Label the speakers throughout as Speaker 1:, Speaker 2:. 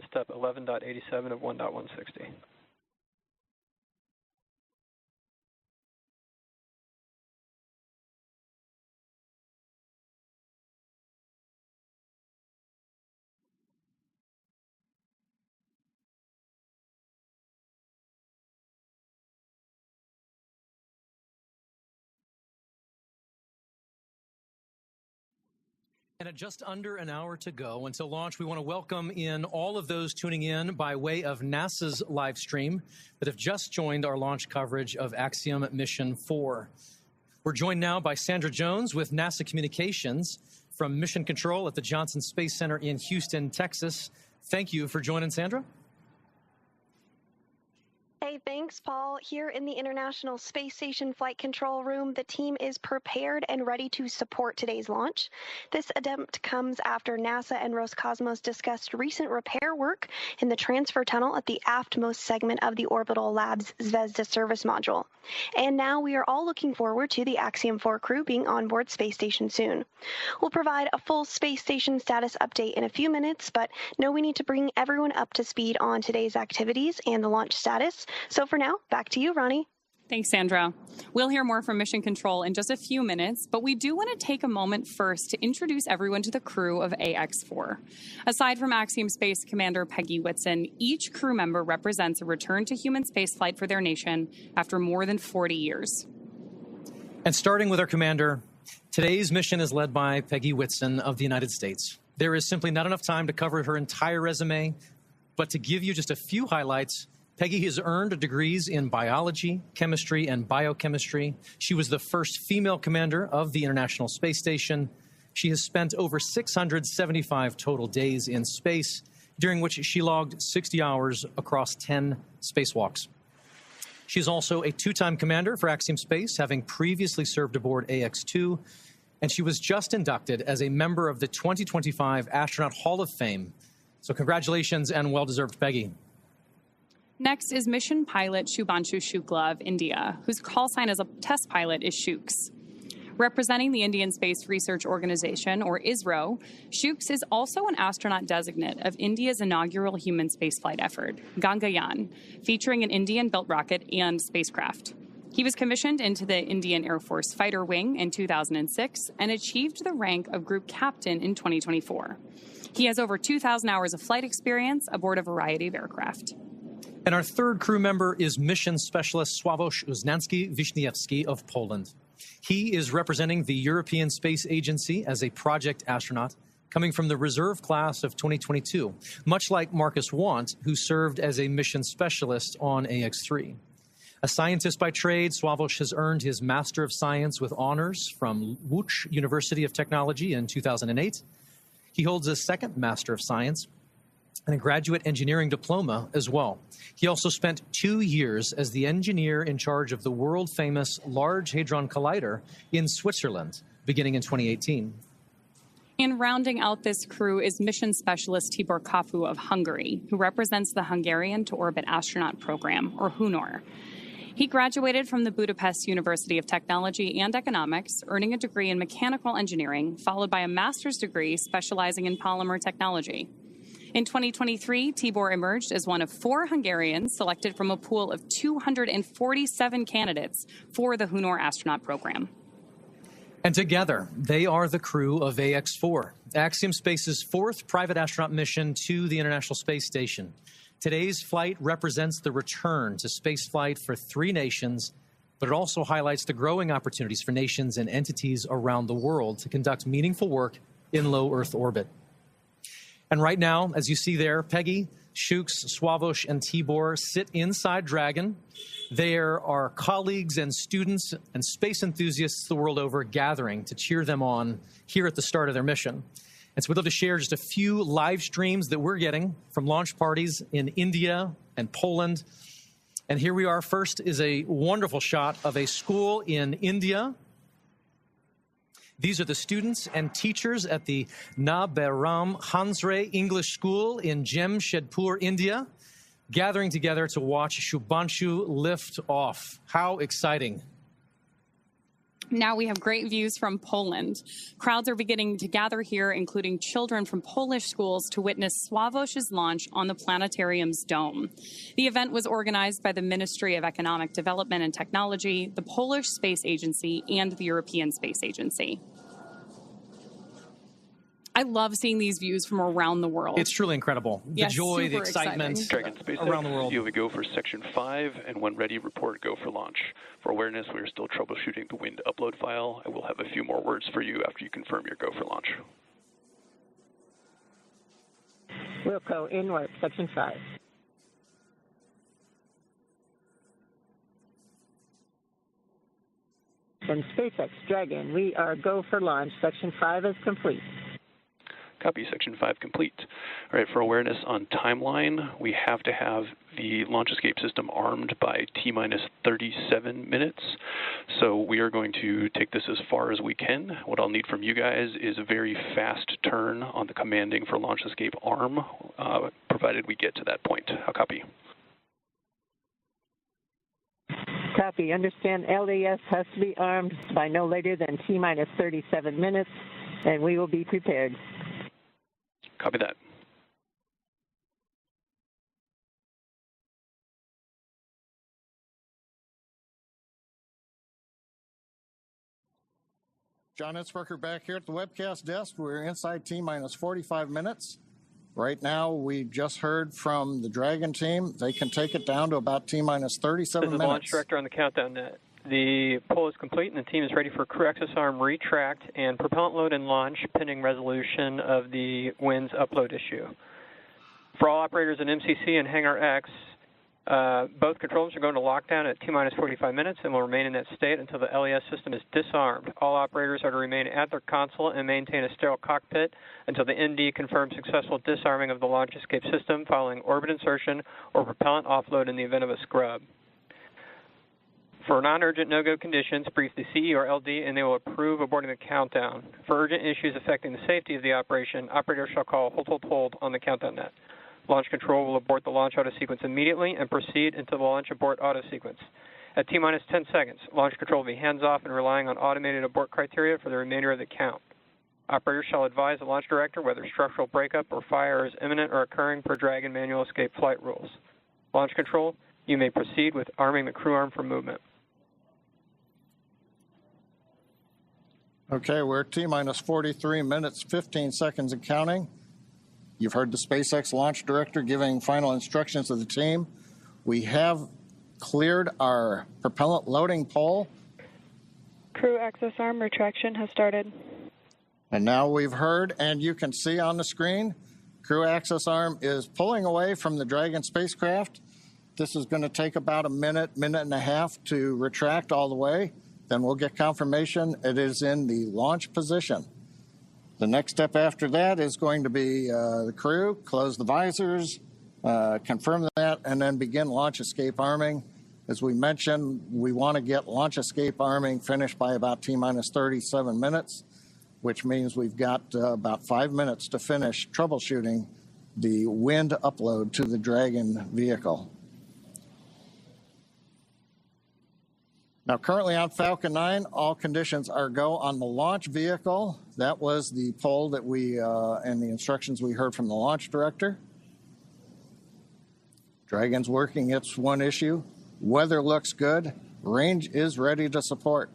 Speaker 1: in step 11.87 of 1.160.
Speaker 2: And at just under an hour to go until launch, we want to welcome in all of those tuning in by way of NASA's live stream that have just joined our launch coverage of Axiom Mission 4. We're joined now by Sandra Jones with NASA Communications from Mission Control at the Johnson Space Center in Houston, Texas. Thank you for joining, Sandra.
Speaker 3: Hey, thanks, Paul. Here in the International Space Station Flight Control Room, the team is prepared and ready to support today's launch. This attempt comes after NASA and Roscosmos discussed recent repair work in the transfer tunnel at the aftmost segment of the Orbital Labs Zvezda service module. And now we are all looking forward to the Axiom 4 crew being on board Space Station soon. We'll provide a full Space Station status update in a few minutes, but know we need to bring everyone up to speed on today's activities and the launch status. So for now, back to you, Ronnie.
Speaker 4: Thanks, Sandra. We'll hear more from Mission Control in just a few minutes, but we do want to take a moment first to introduce everyone to the crew of AX4. Aside from Axiom Space Commander Peggy Whitson, each crew member represents a return to human spaceflight for their nation after more than 40 years.
Speaker 2: And starting with our commander, today's mission is led by Peggy Whitson of the United States. There is simply not enough time to cover her entire resume, but to give you just a few highlights, Peggy has earned degrees in biology, chemistry, and biochemistry. She was the first female commander of the International Space Station. She has spent over 675 total days in space, during which she logged 60 hours across 10 spacewalks. She's also a two-time commander for Axiom Space, having previously served aboard AX-2, and she was just inducted as a member of the 2025 Astronaut Hall of Fame. So congratulations and well-deserved, Peggy.
Speaker 4: Next is mission pilot Shubhanshu Shukla of India, whose call sign as a test pilot is Shooks. Representing the Indian Space Research Organization, or ISRO, Shooks is also an astronaut designate of India's inaugural human spaceflight effort, Gangayaan, featuring an Indian-built rocket and spacecraft. He was commissioned into the Indian Air Force Fighter Wing in 2006 and achieved the rank of Group Captain in 2024. He has over 2,000 hours of flight experience aboard a variety of aircraft.
Speaker 2: And our third crew member is Mission Specialist Sławomir Uznański-Wiśniewski of Poland. He is representing the European Space Agency as a project astronaut, coming from the reserve class of 2022, much like Marcus Want, who served as a mission specialist on AX-3. A scientist by trade, Sławomir has earned his Master of Science with honors from Łódź University of Technology in 2008. He holds a second Master of Science and a graduate engineering diploma as well. He also spent 2 years as the engineer in charge of the world-famous Large Hadron Collider in Switzerland, beginning in 2018.
Speaker 4: And rounding out this crew is mission specialist Tibor Kapu of Hungary, who represents the Hungarian to Orbit Astronaut Program, or HUNOR. He graduated from the Budapest University of Technology and Economics, earning a degree in mechanical engineering, followed by a master's degree specializing in polymer technology. In 2023, Tibor emerged as one of 4 Hungarians selected from a pool of 247 candidates for the HUNOR astronaut program.
Speaker 2: And together, they are the crew of AX-4, Axiom Space's 4th private astronaut mission to the International Space Station. Today's flight represents the return to spaceflight for 3 nations, but it also highlights the growing opportunities for nations and entities around the world to conduct meaningful work in low Earth orbit. And right now, as you see there, Peggy, Shooks, Sławomir, and Tibor sit inside Dragon. There are colleagues and students and space enthusiasts the world over gathering to cheer them on here at the start of their mission. And so we'd love to share just a few live streams that we're getting from launch parties in India and Poland. And here we are. First is a wonderful shot of a school in India. These are the students and teachers at the Naberam Hansre English School in Jamshedpur, India, gathering together to watch Shubhanshu lift off. How exciting.
Speaker 4: Now we have great views from Poland. Crowds are beginning to gather here, including children from Polish schools, to witness Sławosz's launch on the planetarium's dome. The event was organized by the Ministry of Economic Development and Technology, the Polish Space Agency, and the European Space Agency. I love seeing these views from around the world.
Speaker 2: It's truly incredible. The joy, the excitement around the world.
Speaker 5: You have a go for Section 5, and when ready, report go for launch. For awareness, we are still troubleshooting the wind upload file. I will have a few more words for you after you confirm your go for launch.
Speaker 6: Wilco, inward, Section 5. And SpaceX Dragon, we are go for launch. Section 5 is complete.
Speaker 5: Copy, Section 5 complete. All right, for awareness on timeline, we have to have the launch escape system armed by T-minus 37 minutes. So we are going to take this as far as we can. What I'll need from you guys is a very fast turn on the commanding for launch escape arm, provided we get to that point. I'll copy.
Speaker 6: Copy. Understand LAS has to be armed by no later than T-minus 37 minutes, and we will be prepared.
Speaker 5: Copy that.
Speaker 7: John Itzberger back here at the webcast desk. We're inside T-minus 45 minutes. Right now, we just heard from the Dragon team. They can take it down to about T-minus 37 minutes.
Speaker 1: This is the launch director on the countdown net. The poll is complete, and the team is ready for crew access arm retract and propellant load and launch, pending resolution of the winds upload issue. For all operators in MCC and Hangar X, both controls are going to lockdown at T-minus 45 minutes and will remain in that state until the LES system is disarmed. All operators are to remain at their console and maintain a sterile cockpit until the ND confirms successful disarming of the launch escape system following orbit insertion or propellant offload in the event of a scrub. For non-urgent no-go conditions, brief the CE or LD and they will approve aborting the countdown. For urgent issues affecting the safety of the operation, operators shall call hold on the countdown net. Launch control will abort the launch auto sequence immediately and proceed until the launch abort auto sequence. At T-minus 10 seconds, launch control will be hands-off and relying on automated abort criteria for the remainder of the count. Operators shall advise the launch director whether structural breakup or fire is imminent or occurring per Dragon manual escape flight rules. Launch control, you may proceed with arming the crew arm for movement.
Speaker 7: Okay, we're at T-minus 43 minutes, 15 seconds and counting. You've heard the SpaceX launch director giving final instructions to the team. We have cleared our propellant loading pole.
Speaker 8: Crew access arm retraction has started.
Speaker 7: And now we've heard, and you can see on the screen, crew access arm is pulling away from the Dragon spacecraft. This is going to take about a minute, minute and a half to retract all the way. Then we'll get confirmation it is in the launch position. The next step after that is going to be the crew, close the visors, confirm that, and then begin launch escape arming. As we mentioned, we want to get launch escape arming finished by about T-minus 37 minutes, which means we've got about 5 minutes to finish troubleshooting the wind upload to the Dragon vehicle. Now, currently on Falcon 9, all conditions are go on the launch vehicle. That was the poll that we and the instructions we heard from the launch director. Dragon's working its one issue. Weather looks good. Range is ready to support.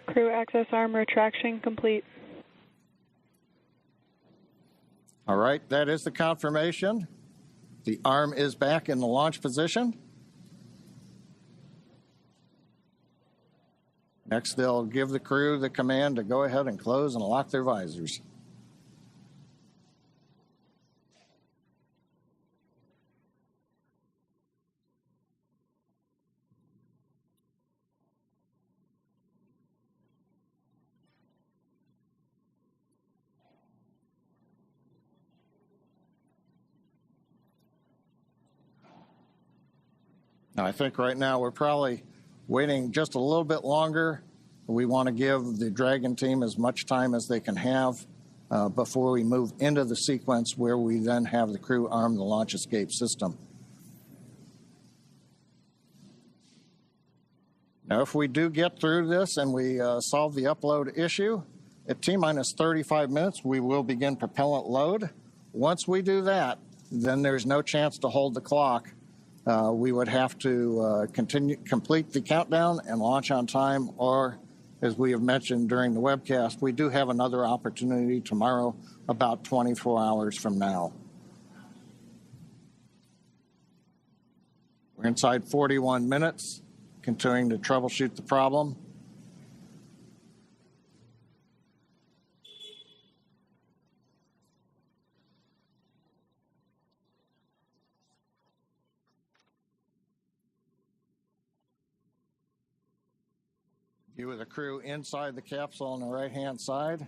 Speaker 8: Crew access arm retraction complete.
Speaker 7: All right, that is the confirmation. The arm is back in the launch position. Next, they'll give the crew the command to go ahead and close and lock their visors. Now, I think right now we're probably waiting just a little bit longer. We want to give the Dragon team as much time as they can have before we move into the sequence where we then have the crew arm the launch escape system. Now, if we do get through this and we solve the upload issue, at T-minus 35 minutes, we will begin propellant load. Once we do that, then there's no chance to hold the clock. We would have to complete the countdown and launch on time, or, as we have mentioned during the webcast, we do have another opportunity tomorrow about 24 hours from now. We're inside 41 minutes, continuing to troubleshoot the problem. View of the crew inside the capsule on the right-hand side.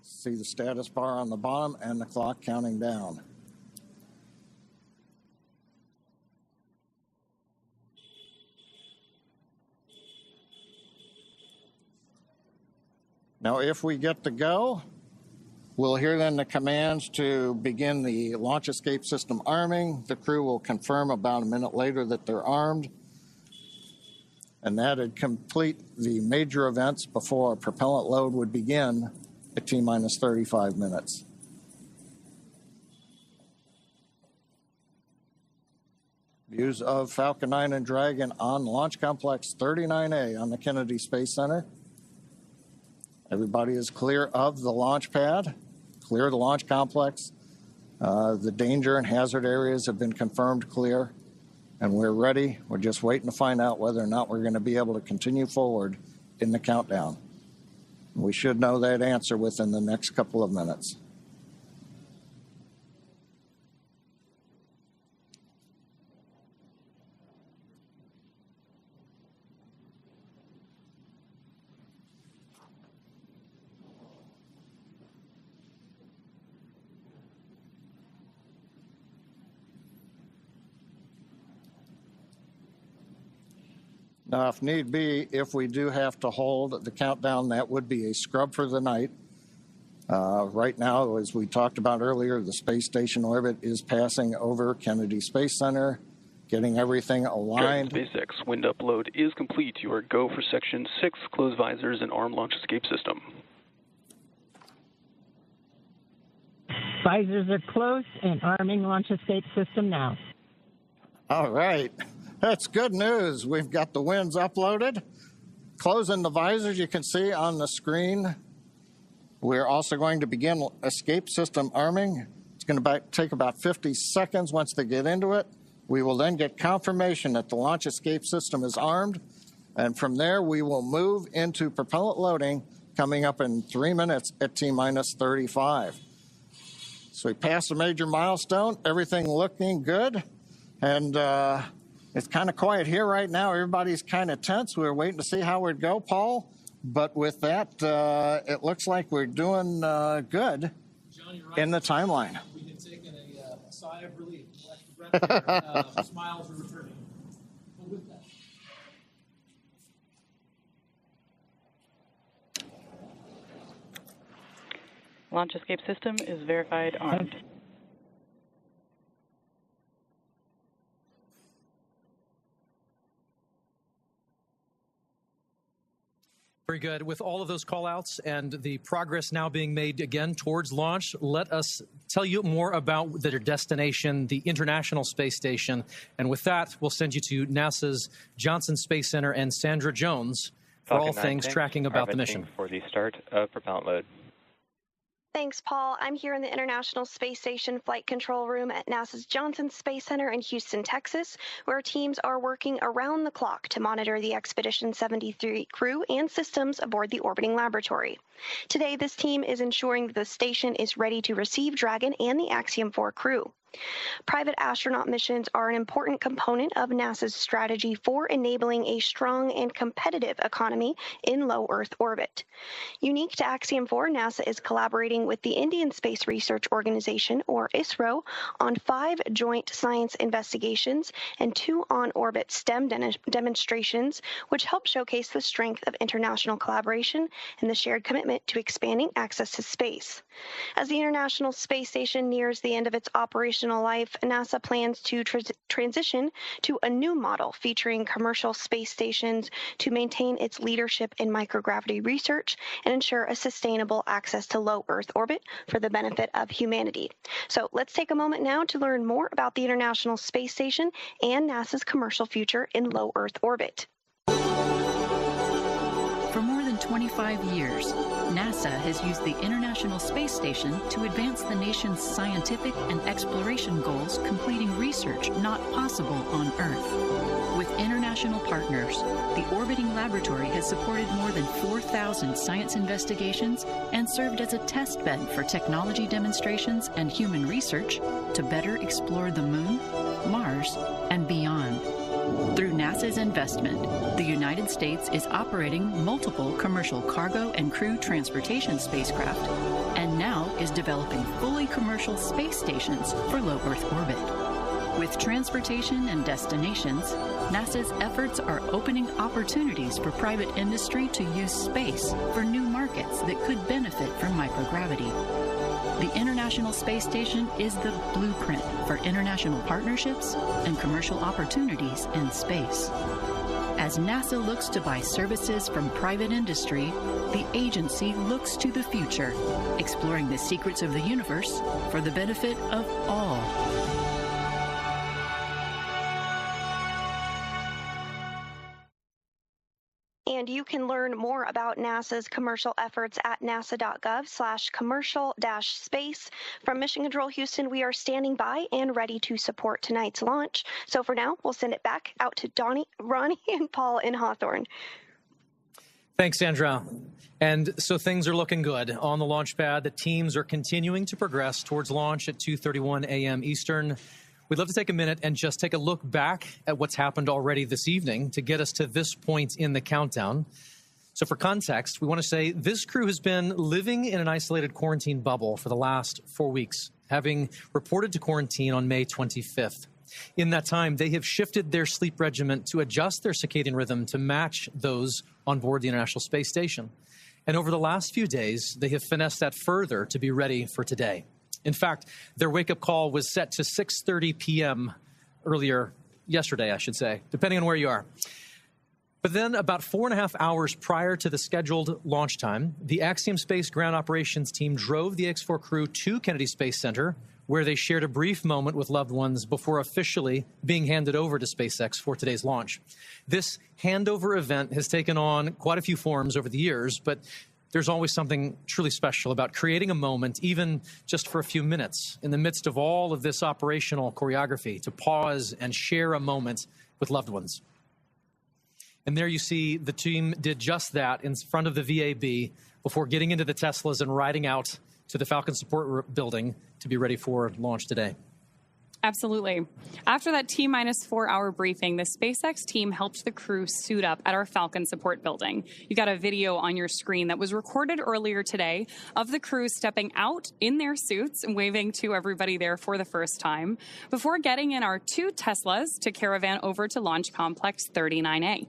Speaker 7: See the status bar on the bottom and the clock counting down. Now, if we get to go, we'll hear then the commands to begin the launch escape system arming. The crew will confirm about a minute later that they're armed. And that'd complete the major events before propellant load would begin at T-minus 35 minutes. Views of Falcon 9 and Dragon on Launch Complex 39A on the Kennedy Space Center. Everybody is clear of the launch pad, clear of the launch complex. The danger and hazard areas have been confirmed clear. And we're ready. We're just waiting to find out whether or not we're going to be able to continue forward in the countdown. We should know that answer within the next couple of minutes. Now, if need be, if we do have to hold the countdown, that would be a scrub for the night. Right now, as we talked about earlier, the space station orbit is passing over Kennedy Space Center, getting everything aligned.
Speaker 5: SpaceX wind upload is complete. You are go for Section 6, close visors and arm launch escape system.
Speaker 6: Visors are closed and arming launch escape system now.
Speaker 7: All right. That's good news. We've got the winds uploaded. Closing the visors, you can see on the screen. We're also going to begin escape system arming. It's going to take about 50 seconds once they get into it. We will then get confirmation that the launch escape system is armed. And from there, we will move into propellant loading coming up in 3 minutes at T-minus 35. So we passed a major milestone, everything looking good. And it's kind of quiet here right now. Everybody's kind of tense. We're waiting to see how it go, Paul. But with that, it looks like we're doing good in the timeline.
Speaker 2: We can take in a sigh of relief. Breath here. Smiles are returning. But with that.
Speaker 8: Launch escape system is verified armed.
Speaker 2: Very good. With all of those call-outs and the progress now being made again towards launch, let us tell you more about their destination, the International Space Station. And with that, we'll send you to NASA's Johnson Space Center and Sandra Jones for all things tracking about the mission.
Speaker 9: For the start of propellant load.
Speaker 3: Thanks, Paul. I'm here in the International Space Station Flight Control Room at NASA's Johnson Space Center in Houston, Texas, where teams are working around the clock to monitor the Expedition 73 crew and systems aboard the orbiting laboratory. Today, this team is ensuring that the station is ready to receive Dragon and the Axiom 4 crew. Private astronaut missions are an important component of NASA's strategy for enabling a strong and competitive economy in low Earth orbit. Unique to Axiom 4, NASA is collaborating with the Indian Space Research Organization, or ISRO, on 5 joint science investigations and 2 on-orbit STEM demonstrations, which help showcase the strength of international collaboration and the shared commitment to expanding access to space. As the International Space Station nears the end of its operational operational life, NASA plans to transition to a new model featuring commercial space stations to maintain its leadership in microgravity research and ensure a sustainable access to low Earth orbit for the benefit of humanity. So let's take a moment now to learn more about the International Space Station and NASA's commercial future in low Earth orbit.
Speaker 10: For more than 25 years, NASA has used the International Space Station to advance the nation's scientific and exploration goals, completing research not possible on Earth. With international partners, the orbiting laboratory has supported more than 4,000 science investigations and served as a test bed for technology demonstrations and human research to better explore the Moon, Mars, and beyond. Through NASA's investment, the United States is operating multiple commercial cargo and crew transportation spacecraft, and now is developing fully commercial space stations for low Earth orbit. With transportation and destinations, NASA's efforts are opening opportunities for private industry to use space for new markets that could benefit from microgravity. The International Space Station is the blueprint for international partnerships and commercial opportunities in space. As NASA looks to buy services from private industry, the agency looks to the future, exploring the secrets of the universe for the benefit of all.
Speaker 3: And you can learn more about NASA's commercial efforts at nasa.gov/commercial-space. From Mission Control Houston, we are standing by and ready to support tonight's launch. So for now, we'll send it back out to Ronnie, and Paul in Hawthorne.
Speaker 2: Thanks, Sandra. And so things are looking good. On the launch pad, the teams are continuing to progress towards launch at 2:31 a.m. Eastern. We'd love to take a minute and just take a look back at what's happened already this evening to get us to this point in the countdown. So for context, we want to say this crew has been living in an isolated quarantine bubble for the last 4 weeks, having reported to quarantine on May 25th. In that time, they have shifted their sleep regimen to adjust their circadian rhythm to match those on board the International Space Station. And over the last few days, they have finessed that further to be ready for today. In fact, their wake-up call was set to 6:30 p.m. earlier yesterday, I should say, depending on where you are. But then about 4.5 hours prior to the scheduled launch time, the Axiom Space ground operations team drove the X-4 crew to Kennedy Space Center, where they shared a brief moment with loved ones before officially being handed over to SpaceX for today's launch. This handover event has taken on quite a few forms over the years, but there's always something truly special about creating a moment, even just for a few minutes, in the midst of all of this operational choreography, to pause and share a moment with loved ones. And there you see the team did just that in front of the VAB before getting into the Teslas and riding out to the Falcon Support Building to be ready for launch today.
Speaker 4: Absolutely. After that T-4 hour briefing, the SpaceX team helped the crew suit up at our Falcon Support Building. You got a video on your screen that was recorded earlier today of the crew stepping out in their suits and waving to everybody there for the first time before getting in our 2 Teslas to caravan over to Launch Complex 39A.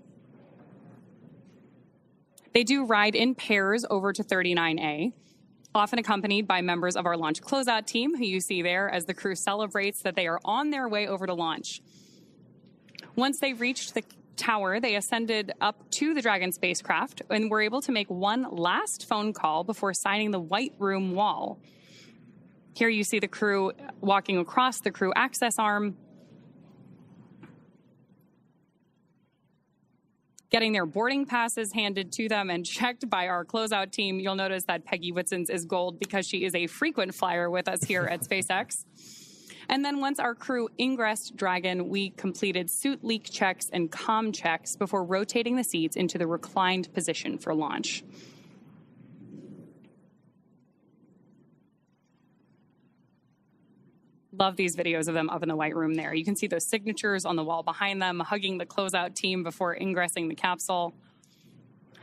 Speaker 4: They do ride in pairs over to 39A, often accompanied by members of our launch closeout team, who you see there as the crew celebrates that they are on their way over to launch. Once they reached the tower, they ascended up to the Dragon spacecraft and were able to make one last phone call before signing the White Room wall. Here you see the crew walking across the crew access arm, getting their boarding passes handed to them and checked by our closeout team. You'll notice that Peggy Whitson's is gold because she is a frequent flyer with us here at SpaceX. And then once our crew ingressed Dragon, we completed suit leak checks and comm checks before rotating the seats into the reclined position for launch. Love these videos of them up in the White Room there. You can see those signatures on the wall behind them, hugging the closeout team before ingressing the capsule.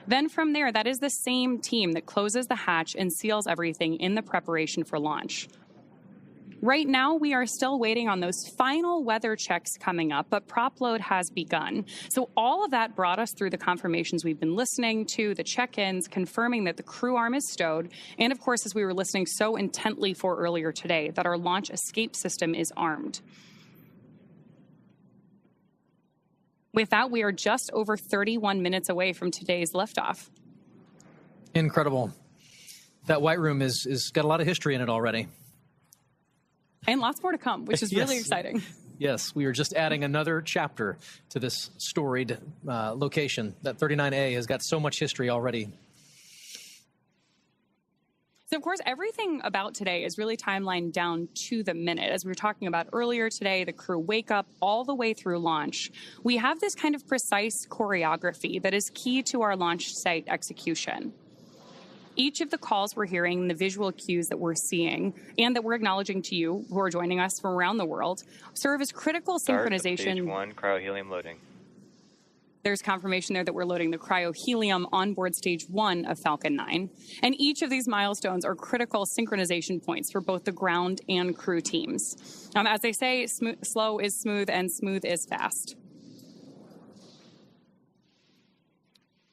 Speaker 4: Then from there, that is the same team that closes the hatch and seals everything in the preparation for launch. Right now, we are still waiting on those final weather checks coming up, but prop load has begun. So all of that brought us through the confirmations we've been listening to, the check-ins, confirming that the crew arm is stowed, and of course, as we were listening so intently for earlier today, that our launch escape system is armed. With that, we are just over 31 minutes away from today's liftoff.
Speaker 2: Incredible. That white room is got a lot of history in it already.
Speaker 4: And lots more to come, which is really exciting.
Speaker 2: Yes, we are just adding another chapter to this storied location. That 39A has got so much history already.
Speaker 4: So, of course, everything about today is really timelined down to the minute. As we were talking about earlier today, the crew wake up all the way through launch. We have this kind of precise choreography that is key to our launch site execution. Each of the calls we're hearing, the visual cues that we're seeing, and that we're acknowledging to you who are joining us from around the world, serve as critical synchronization.
Speaker 9: Stage 1, cryohelium loading.
Speaker 4: There's confirmation there that we're loading the cryohelium on board stage 1 of Falcon 9. And each of these milestones are critical synchronization points for both the ground and crew teams. As they say, slow is smooth and smooth is fast.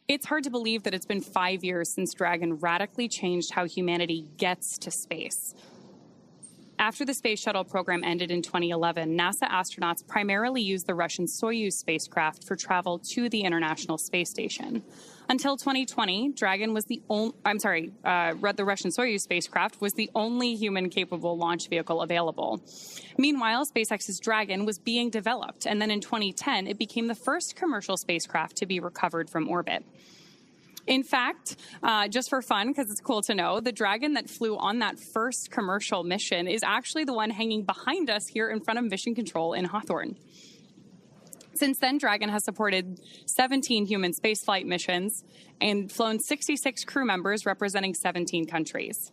Speaker 4: It's hard to believe that it's been 5 years since Dragon radically changed how humanity gets to space. After the Space Shuttle program ended in 2011, NASA astronauts primarily used the Russian Soyuz spacecraft for travel to the International Space Station. Until 2020, Dragon was the Russian Soyuz spacecraft was the only human-capable launch vehicle available. Meanwhile, SpaceX's Dragon was being developed, and then in 2010, it became the first commercial spacecraft to be recovered from orbit. In fact, just for fun, because it's cool to know, the Dragon that flew on that first commercial mission is actually the one hanging behind us here in front of Mission Control in Hawthorne. Since then, Dragon has supported 17 human spaceflight missions and flown 66 crew members representing 17 countries.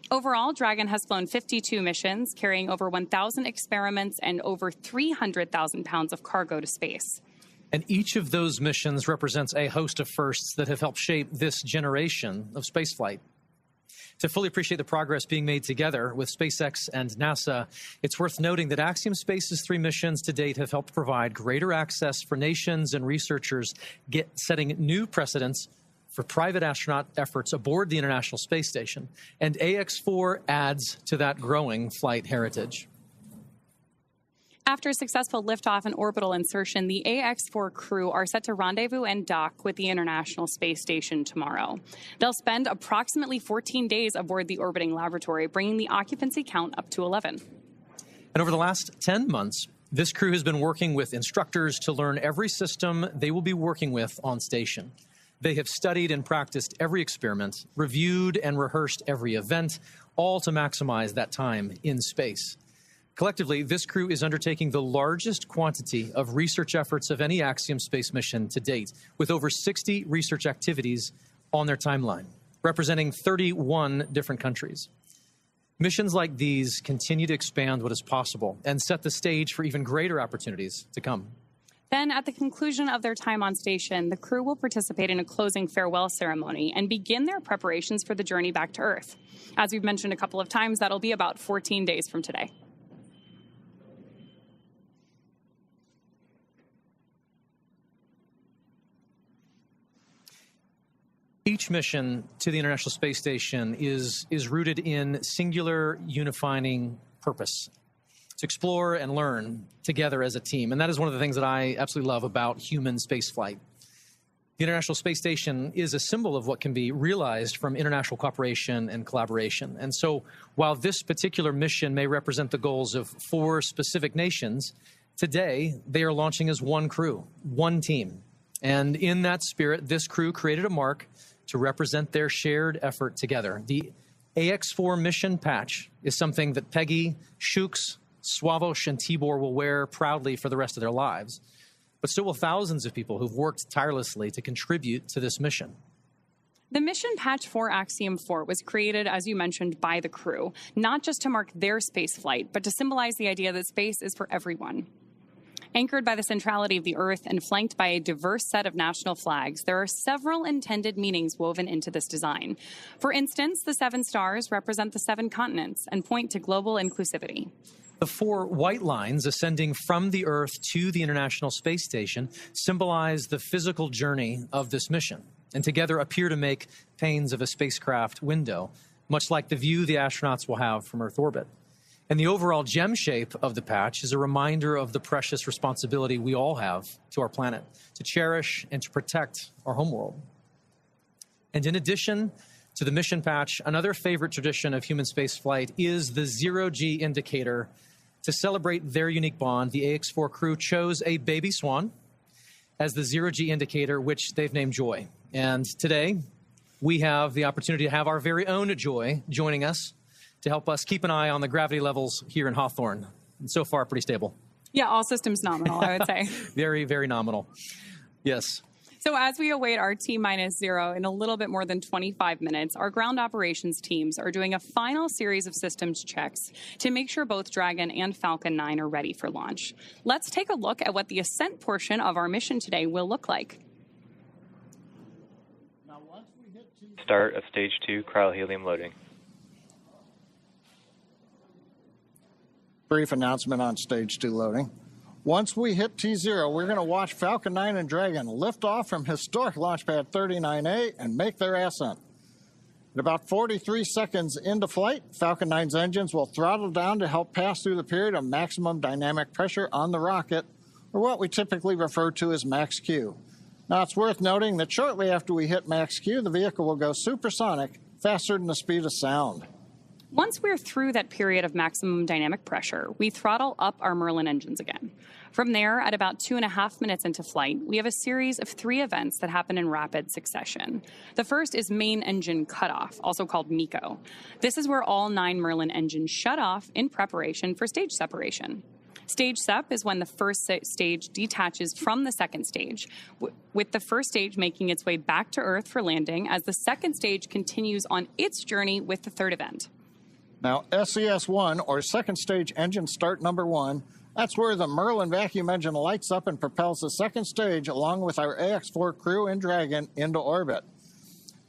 Speaker 4: Overall, Dragon has flown 52 missions, carrying over 1,000 experiments and over 300,000 pounds of cargo to space.
Speaker 2: And each of those missions represents a host of firsts that have helped shape this generation of spaceflight. To fully appreciate the progress being made together with SpaceX and NASA, it's worth noting that Axiom Space's 3 missions to date have helped provide greater access for nations and researchers, setting new precedents for private astronaut efforts aboard the International Space Station. And AX-4 adds to that growing flight heritage.
Speaker 4: After a successful liftoff and orbital insertion, the AX-4 crew are set to rendezvous and dock with the International Space Station tomorrow. They'll spend approximately 14 days aboard the orbiting laboratory, bringing the occupancy count up to 11.
Speaker 2: And over the last 10 months, this crew has been working with instructors to learn every system they will be working with on station. They have studied and practiced every experiment, reviewed and rehearsed every event, all to maximize that time in space. Collectively, this crew is undertaking the largest quantity of research efforts of any Axiom space mission to date, with over 60 research activities on their timeline, representing 31 different countries. Missions like these continue to expand what is possible and set the stage for even greater opportunities to come.
Speaker 4: Then, at the conclusion of their time on station, the crew will participate in a closing farewell ceremony and begin their preparations for the journey back to Earth. As we've mentioned a couple of times, that'll be about 14 days from today.
Speaker 2: Each mission to the International Space Station is rooted in singular unifying purpose, to explore and learn together as a team. And that is one of the things that I absolutely love about human spaceflight. The International Space Station is a symbol of what can be realized from international cooperation and collaboration. And so while this particular mission may represent the goals of 4 specific nations, today they are launching as one crew, one team. And in that spirit, this crew created a mark to represent their shared effort together. The AX-4 mission patch is something that Peggy, Shooks, Swavush, and Tibor will wear proudly for the rest of their lives. But so will thousands of people who've worked tirelessly to contribute to this mission.
Speaker 4: The mission patch for Axiom 4 was created, as you mentioned, by the crew, not just to mark their space flight, but to symbolize the idea that space is for everyone. Anchored by the centrality of the Earth and flanked by a diverse set of national flags, there are several intended meanings woven into this design. For instance, the 7 stars represent the 7 continents and point to global inclusivity.
Speaker 2: The 4 white lines ascending from the Earth to the International Space Station symbolize the physical journey of this mission, and together appear to make panes of a spacecraft window, much like the view the astronauts will have from Earth orbit. And the overall gem shape of the patch is a reminder of the precious responsibility we all have to our planet, to cherish and to protect our homeworld. And in addition to the mission patch, another favorite tradition of human spaceflight is the zero-G indicator. To celebrate their unique bond, the AX-4 crew chose a baby swan as the zero-G indicator, which they've named Joy. And today, we have the opportunity to have our very own Joy joining us to help us keep an eye on the gravity levels here in Hawthorne. And so far, pretty stable.
Speaker 4: Yeah, all systems nominal, I would say.
Speaker 2: Very, very nominal. Yes.
Speaker 4: So as we await our T-0 in a little bit more than 25 minutes, our ground operations teams are doing a final series of systems checks to make sure both Dragon and Falcon 9 are ready for launch. Let's take a look at what the Ascent portion of our mission today will look like.
Speaker 9: Start of Stage 2 cryohelium loading.
Speaker 7: Brief announcement on Stage 2 loading. Once we hit T0, we're going to watch Falcon 9 and Dragon lift off from historic launch pad 39A and make their ascent. At about 43 seconds into flight, Falcon 9's engines will throttle down to help pass through the period of maximum dynamic pressure on the rocket, or what we typically refer to as max Q. Now, it's worth noting that shortly after we hit max Q, the vehicle will go supersonic, faster than the speed of sound.
Speaker 4: Once we're through that period of maximum dynamic pressure, we throttle up our Merlin engines again. From there, at about 2.5 minutes into flight, we have a series of 3 events that happen in rapid succession. The first is main engine cutoff, also called MECO. This is where all 9 Merlin engines shut off in preparation for stage separation. Stage SEP is when the first stage detaches from the second stage, with the first stage making its way back to Earth for landing as the second stage continues on its journey with the third event.
Speaker 7: Now, SES-1, or second stage engine start number 1, that's where the Merlin vacuum engine lights up and propels the second stage along with our AX-4 crew and Dragon into orbit.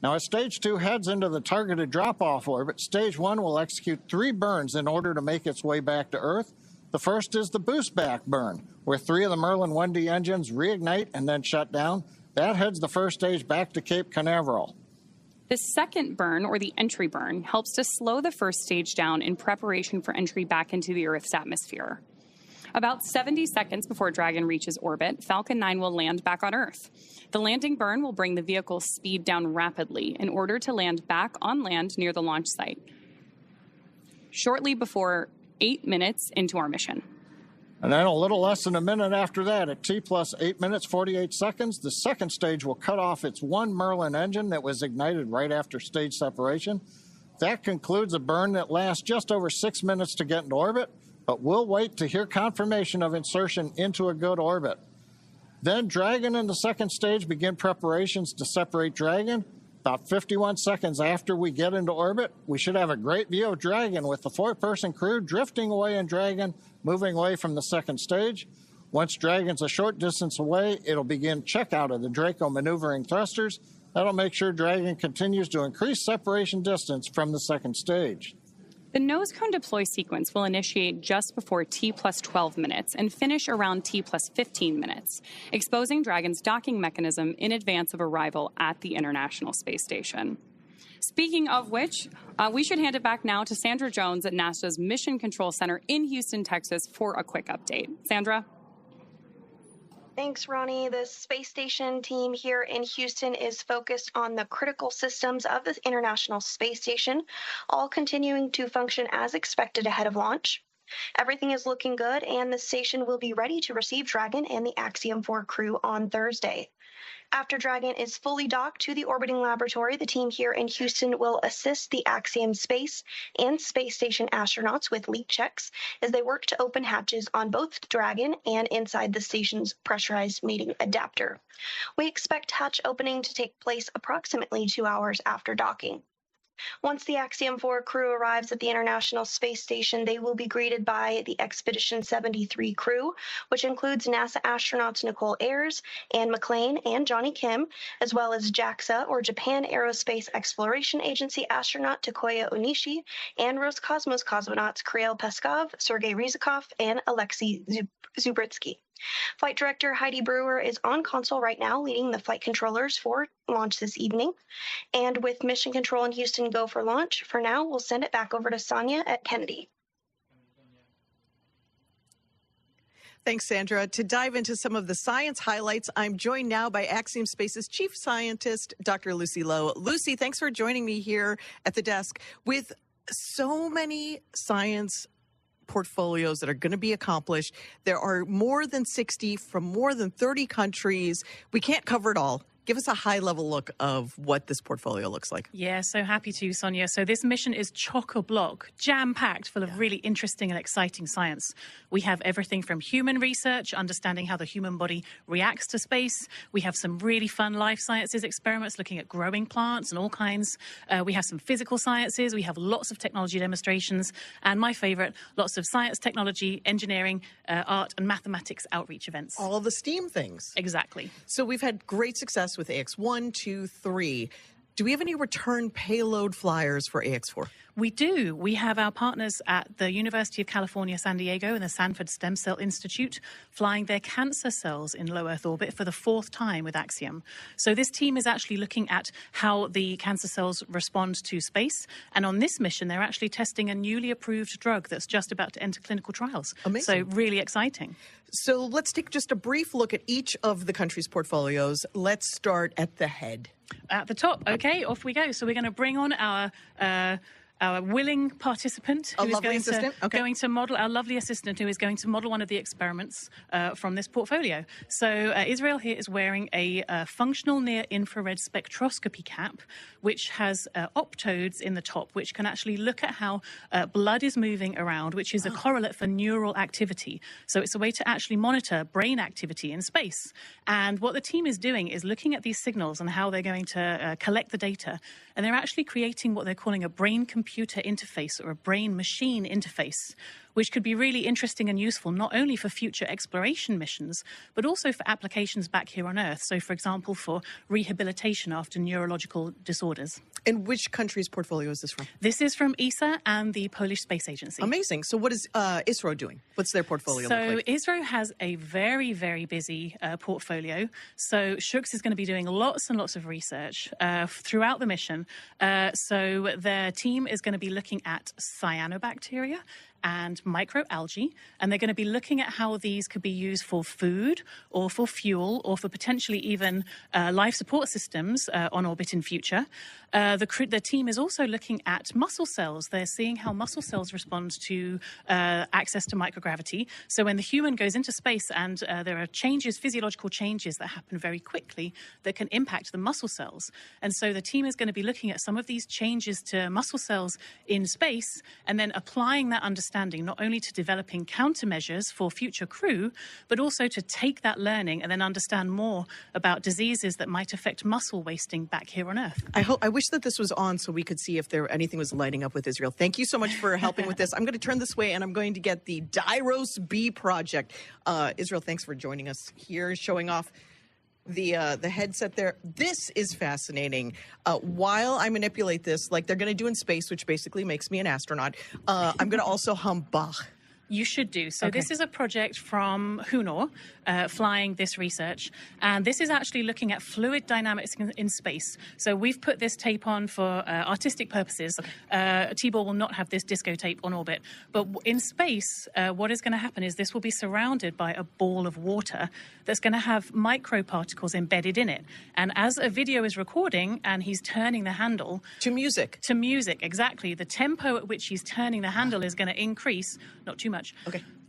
Speaker 7: Now, as Stage 2 heads into the targeted drop-off orbit, Stage 1 will execute 3 burns in order to make its way back to Earth. The first is the boost back burn, where 3 of the Merlin 1D engines reignite and then shut down. That heads the first stage back to Cape Canaveral.
Speaker 4: The second burn, or the entry burn, helps to slow the first stage down in preparation for entry back into the Earth's atmosphere. About 70 seconds before Dragon reaches orbit, Falcon 9 will land back on Earth. The landing burn will bring the vehicle's speed down rapidly in order to land back on land near the launch site, shortly before 8 minutes into our mission.
Speaker 7: And then a little less than a minute after that, at T plus 8 minutes, 48 seconds, the second stage will cut off its 1 Merlin engine that was ignited right after stage separation. That concludes a burn that lasts just over 6 minutes to get into orbit, but we'll wait to hear confirmation of insertion into a good orbit. Then Dragon and the second stage begin preparations to separate Dragon. About 51 seconds after we get into orbit, we should have a great view of Dragon with the 4-person crew drifting away in Dragon, moving away from the second stage. Once Dragon's a short distance away, it'll begin checkout of the Draco maneuvering thrusters. That'll make sure Dragon continues to increase separation distance from the second stage.
Speaker 4: The nose cone deploy sequence will initiate just before T plus 12 minutes and finish around T plus 15 minutes, exposing Dragon's docking mechanism in advance of arrival at the International Space Station. Speaking of which, we should hand it back now to Sandra Jones at NASA's Mission Control Center in Houston, Texas, for a quick update. Sandra?
Speaker 3: Thanks, Ronnie. The space station team here in Houston is focused on the critical systems of the International Space Station, all continuing to function as expected ahead of launch. Everything is looking good, and the station will be ready to receive Dragon and the Axiom 4 crew on Thursday. After Dragon is fully docked to the orbiting laboratory, the team here in Houston will assist the Axiom space and space station astronauts with leak checks as they work to open hatches on both Dragon and inside the station's pressurized mating adapter. We expect hatch opening to take place approximately 2 hours after docking. Once the Axiom 4 crew arrives at the International Space Station, they will be greeted by the Expedition 73 crew, which includes NASA astronauts Nicole Ayers, Anne McClain, and Johnny Kim, as well as JAXA, or Japan Aerospace Exploration Agency astronaut Takoya Onishi, and Roscosmos cosmonauts Kirill Peskov, Sergei Ryzhikov, and Alexei Zubritsky. Flight Director Heidi Brewer is on console right now, leading the flight controllers for launch this evening. And with Mission Control in Houston go for launch, for now, we'll send it back over to Sonia at Kennedy.
Speaker 11: Thanks, Sandra. To dive into some of the science highlights, I'm joined now by Axiom Space's Chief Scientist, Dr. Lucy Lowe. Lucy, thanks for joining me here at the desk. With so many science portfolios that are going to be accomplished, there are more than 60 from more than 30 countries. We can't cover it all. Give us a high-level look of what this portfolio looks like.
Speaker 12: Yeah, so happy to, Sonia. So this mission is chock-a-block, jam-packed, full of really interesting and exciting science. We have everything from human research, understanding how the human body reacts to space. We have some really fun life sciences experiments looking at growing plants and all kinds. We have some physical sciences. We have lots of technology demonstrations. And my favorite, lots of science, technology, engineering, art, and mathematics outreach events.
Speaker 11: All the STEAM things.
Speaker 12: Exactly.
Speaker 11: So we've had great success with AX1, 2, 3. Do we have any return payload flyers for AX4?
Speaker 12: We do. We have our partners at the University of California, San Diego and the Sanford Stem Cell Institute flying their cancer cells in low Earth orbit for the 4th time with Axiom. So this team is actually looking at how the cancer cells respond to space. And on this mission, they're actually testing a newly approved drug that's just about to enter clinical trials.
Speaker 11: Amazing.
Speaker 12: So really exciting.
Speaker 11: So let's take just a brief look at each of the country's portfolios. Let's start at the head.
Speaker 12: At the top. Okay, off we go. So we're going to bring on our willing participant who is going to model, our lovely assistant who is going to model one of the experiments from this portfolio. So Israel here is wearing a functional near-infrared spectroscopy cap, which has optodes in the top, which can actually look at how blood is moving around, which is a correlate for neural activity. So it's a way to actually monitor brain activity in space. And what the team is doing is looking at these signals and how they're going to collect the data. And they're actually creating what they're calling a brain-computer interface or a brain-machine interface, which could be really interesting and useful not only for future exploration missions, but also for applications back here on Earth. So, for example, for rehabilitation after neurological disorders.
Speaker 11: And which country's portfolio is this from?
Speaker 12: This is from ESA and the Polish Space Agency.
Speaker 11: Amazing. So what is ISRO doing? What's their portfolio look like?
Speaker 12: So ISRO has a very, very busy portfolio. So Shooks is going to be doing lots and lots of research throughout the mission. So their team is going to be looking at cyanobacteria and microalgae, and they're going to be looking at how these could be used for food or for fuel or for potentially even life support systems on orbit in future. The team is also looking at muscle cells. They're seeing how muscle cells respond to access to microgravity. So when the human goes into space and there are changes, physiological changes that happen very quickly that can impact the muscle cells. And so the team is going to be looking at some of these changes to muscle cells in space and then applying that understanding not only to developing countermeasures for future crew, but also to take that learning and then understand more about diseases that might affect muscle wasting back here on Earth.
Speaker 11: I wish that this was on so we could see if anything was lighting up with Israel. Thank you so much for helping with this. I'm going to turn this way and I'm going to get the Dairos B project. Israel, thanks for joining us here, showing off the headset there. This is fascinating. While I manipulate this, like they're going to do in space, which basically makes me an astronaut, I'm going to also hum Bach.
Speaker 12: You should do. So This is a project from Hunor flying this research. And this is actually looking at fluid dynamics in space. So we've put this tape on for artistic purposes. Tibor will not have this disco tape on orbit. But in space, what is going to happen is this will be surrounded by a ball of water that's going to have microparticles embedded in it. And as a video is recording and he's turning the handle...
Speaker 11: To music.
Speaker 12: To music, exactly. The tempo at which he's turning the handle is going to increase, not too much.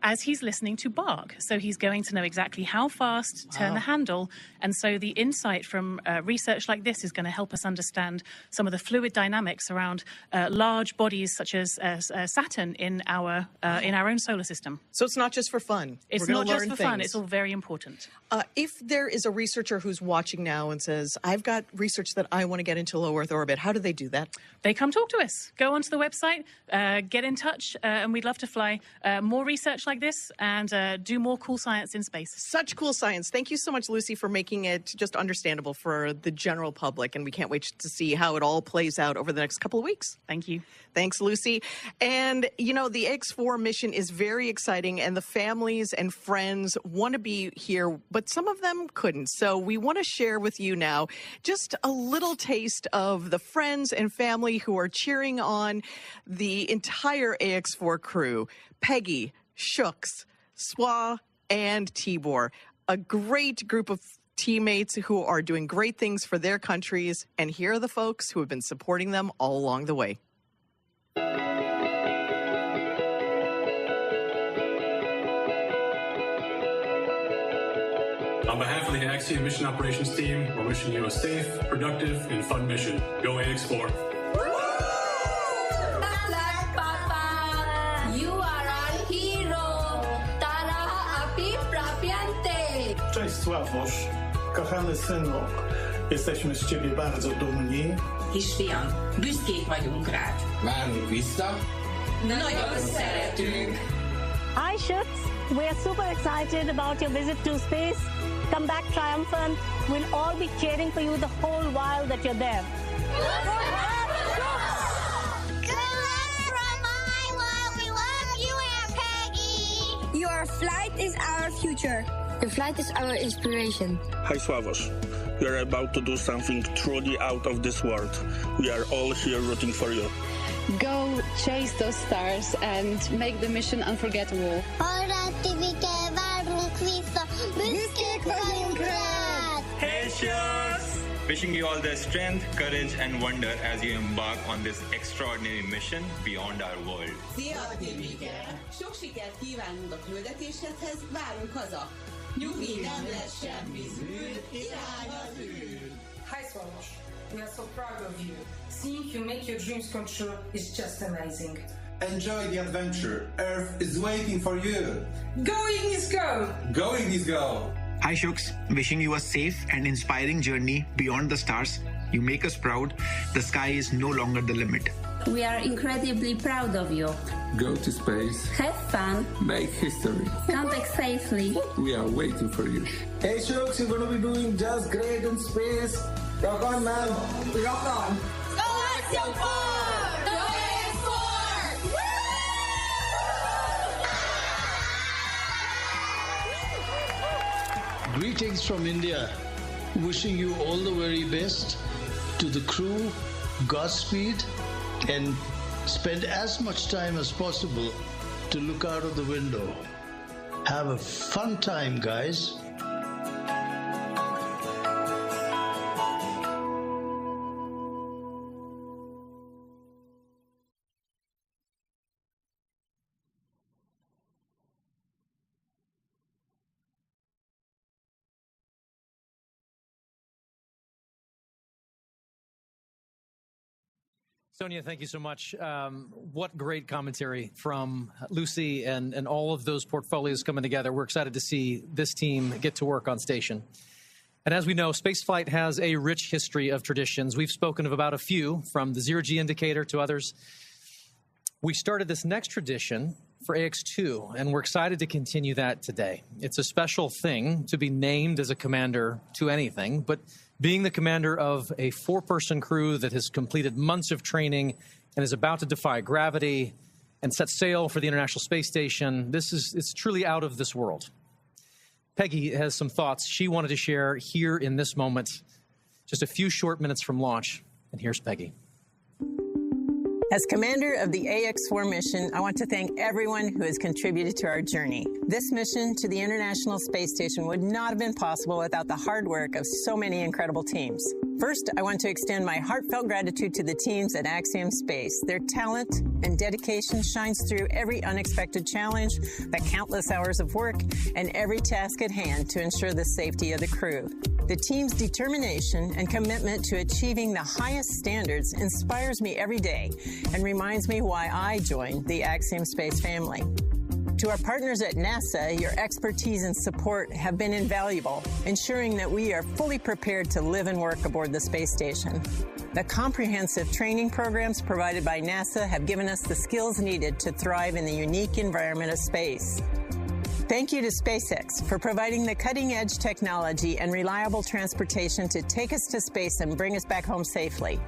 Speaker 12: as he's listening to bark. So he's going to know exactly how fast to turn the handle. And so the insight from research like this is going to help us understand some of the fluid dynamics around large bodies such as Saturn in our own solar system.
Speaker 11: So it's not just for fun.
Speaker 12: It's not just for fun. It's all very important.
Speaker 11: If there is a researcher who's watching now and says, I've got research that I want to get into low Earth orbit, how do they do that?
Speaker 12: They come talk to us. Go onto the website, get in touch, and we'd love to fly more research like this and do more cool science in space.
Speaker 11: Such cool science. Thank you so much, Lucy, for making it just understandable for the general public. And we can't wait to see how it all plays out over the next couple of weeks.
Speaker 12: Thank you.
Speaker 11: Thanks, Lucy. And, you know, the AX4 mission is very exciting, and the families and friends want to be here, but some of them couldn't. So we want to share with you now just a little taste of the friends and family who are cheering on the entire AX4 crew. Peggy, Shooks, Swa, and Tibor. A great group of teammates who are doing great things for their countries. And here are the folks who have been supporting them all along the way.
Speaker 13: On behalf of the Axiom Mission Operations Team, we're wishing you a safe, productive, and fun mission. Go AX4.
Speaker 14: Papa, you are our hero. Tara api prapiante.
Speaker 15: Cześć Sławosz, kochany synu, jesteśmy z ciebie bardzo dumni.
Speaker 14: Kisfiam, büszkék vagyunk rád.
Speaker 16: Várunk vissza.
Speaker 14: Nagyon szeretünk.
Speaker 17: Hi, Shooks. We're super excited about your visit to space. Come back triumphant. We'll all be cheering for you the whole while that you're there.
Speaker 14: Good luck from Iowa. We love you, Aunt Peggy.
Speaker 18: Your flight is our future.
Speaker 19: Your flight is our inspiration.
Speaker 20: Hi, Slavos. You're about to do something truly out of this world. We are all here rooting for you.
Speaker 21: Go chase those stars and make the mission unforgettable.
Speaker 22: Hey, Shooks! Wishing you all the strength, courage, and wonder as you embark on this extraordinary mission beyond our world.
Speaker 23: Szia, Tibike! Sok sikert kívánunk a küldetéshez, várunk haza! Nyugi, nem lesz semmi zűr, irány az űr!
Speaker 24: Hi, Swarosh. We are so proud of you. Seeing you make your dreams come true is just amazing.
Speaker 16: Enjoy the adventure. Earth is waiting for you.
Speaker 24: Going is go!
Speaker 16: Going is go!
Speaker 25: Hi, Shooks. Wishing you a safe and inspiring journey beyond the stars. You make us proud. The sky is no longer the limit.
Speaker 14: We are incredibly proud of you.
Speaker 16: Go to space.
Speaker 14: Have fun.
Speaker 16: Make history.
Speaker 14: Come back safely.
Speaker 16: We are waiting for you.
Speaker 26: Hey, Shooks, you're going to be doing just great in space. Rock on, man. Rock on.
Speaker 14: Go Axiom 4! Go AX4!
Speaker 27: Greetings from India. Wishing you all the very best. To the crew, Godspeed, and spend as much time as possible to look out of the window. Have a fun time, guys.
Speaker 2: Sonia, thank you so much. What great commentary from Lucy and all of those portfolios coming together. We're excited to see this team get to work on station. And as we know, spaceflight has a rich history of traditions. We've spoken of about a few, from the zero-G indicator to others. We started this next tradition for AX2, and we're excited to continue that today. It's a special thing to be named as a commander to anything, but being the commander of a four-person crew that has completed months of training and is about to defy gravity and set sail for the International Space Station, it's truly out of this world. Peggy has some thoughts she wanted to share here in this moment, just a few short minutes from launch. And here's Peggy.
Speaker 28: As commander of the AX4 mission, I want to thank everyone who has contributed to our journey. This mission to the International Space Station would not have been possible without the hard work of so many incredible teams. First, I want to extend my heartfelt gratitude to the teams at Axiom Space. Their talent and dedication shines through every unexpected challenge, the countless hours of work, and every task at hand to ensure the safety of the crew. The team's determination and commitment to achieving the highest standards inspires me every day and reminds me why I joined the Axiom Space family. To our partners at NASA, your expertise and support have been invaluable, ensuring that we are fully prepared to live and work aboard the space station. The comprehensive training programs provided by NASA have given us the skills needed to thrive in the unique environment of space. Thank you to SpaceX for providing the cutting-edge technology and reliable transportation to take us to space and bring us back home safely.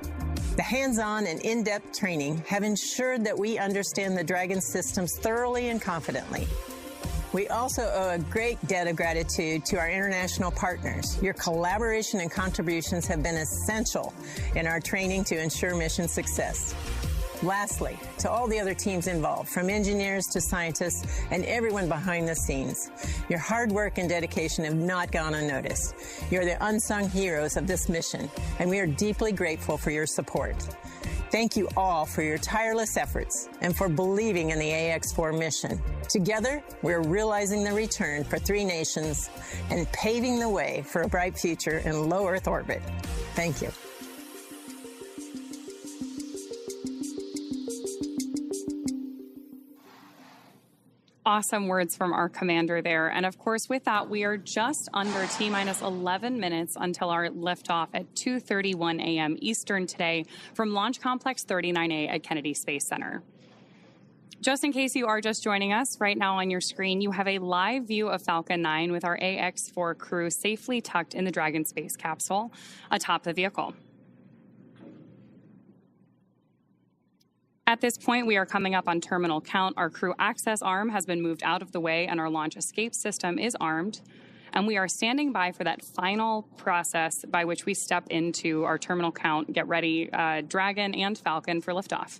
Speaker 28: The hands-on and in-depth training have ensured that we understand the Dragon systems thoroughly and confidently. We also owe a great debt of gratitude to our international partners. Your collaboration and contributions have been essential in our training to ensure mission success. Lastly, to all the other teams involved, from engineers to scientists and everyone behind the scenes, your hard work and dedication have not gone unnoticed. You're the unsung heroes of this mission, and we are deeply grateful for your support. Thank you all for your tireless efforts and for believing in the AX4 mission. Together, we're realizing the return for 3 nations and paving the way for a bright future in low Earth orbit. Thank you.
Speaker 1: Awesome words from our commander there. And of course, with that, we are just under T-minus 11 minutes until our liftoff at 2:31 a.m. Eastern today from Launch Complex 39A at Kennedy Space Center. Just in case you are just joining us, right now on your screen, you have a live view of Falcon 9 with our AX4 crew safely tucked in the Dragon space capsule atop the vehicle. At this point, we are coming up on terminal count. Our crew access arm has been moved out of the way and our launch escape system is armed. And we are standing by for that final process by which we step into our terminal count, get ready, Dragon and Falcon for liftoff.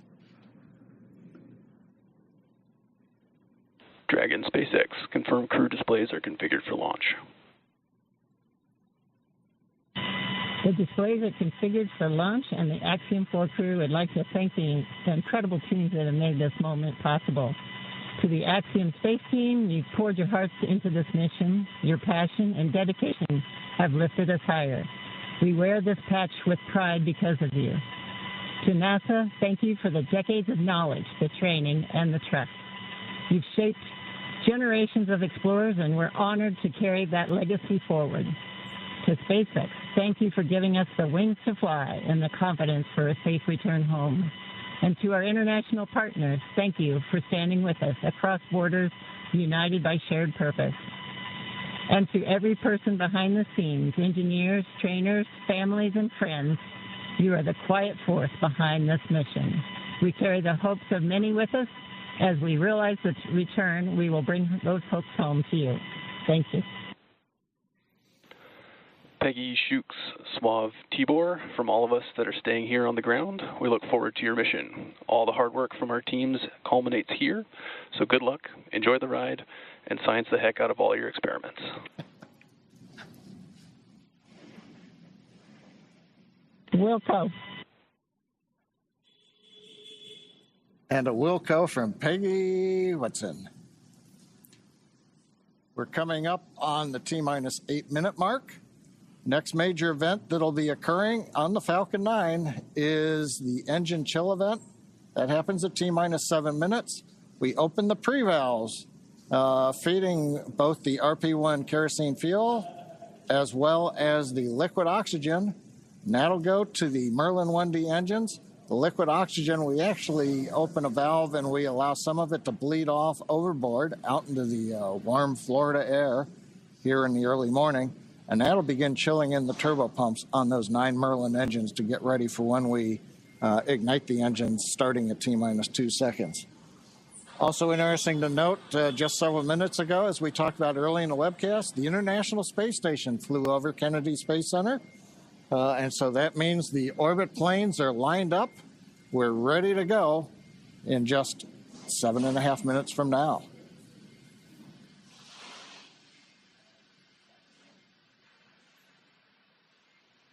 Speaker 4: Dragon SpaceX, confirm crew displays are configured for launch.
Speaker 5: The displays are configured for launch, and the Axiom 4 crew would like to thank the incredible teams that have made this moment possible. To the Axiom Space team, you've poured your hearts into this mission. Your passion and dedication have lifted us higher. We wear this patch with pride because of you. To NASA, thank you for the decades of knowledge, the training, and the trust. You've shaped generations of explorers, and we're honored to carry that legacy forward. To SpaceX, thank you for giving us the wings to fly and the confidence for a safe return home. And to our international partners, thank you for standing with us across borders, united by shared purpose. And to every person behind the scenes, engineers, trainers, families, and friends, you are the quiet force behind this mission. We carry the hopes of many with us. As we realize the return, we will bring those hopes home to you. Thank you.
Speaker 4: Peggy, Shooks, Suave, Tibor, from all of us that are staying here on the ground, we look forward to your mission. All the hard work from our teams culminates here, so good luck, enjoy the ride, and science the heck out of all your experiments.
Speaker 5: Wilco.
Speaker 6: And a Wilco from Peggy Watson. We're coming up on the T-minus 8-minute mark. Next major event that'll be occurring on the Falcon 9 is the engine chill event. That happens at T-minus 7 minutes. We open the pre-valves, feeding both the RP-1 kerosene fuel as well as the liquid oxygen. And that'll go to the Merlin 1D engines. The liquid oxygen, we actually open a valve and we allow some of it to bleed off overboard out into the warm Florida air here in the early morning. And that'll begin chilling in the turbopumps on those 9 Merlin engines to get ready for when we ignite the engines starting at T-minus 2 seconds. Also interesting to note, just several minutes ago, as we talked about early in the webcast, the International Space Station flew over Kennedy Space Center. And so that means the orbit planes are lined up. We're ready to go in just 7.5 minutes from now.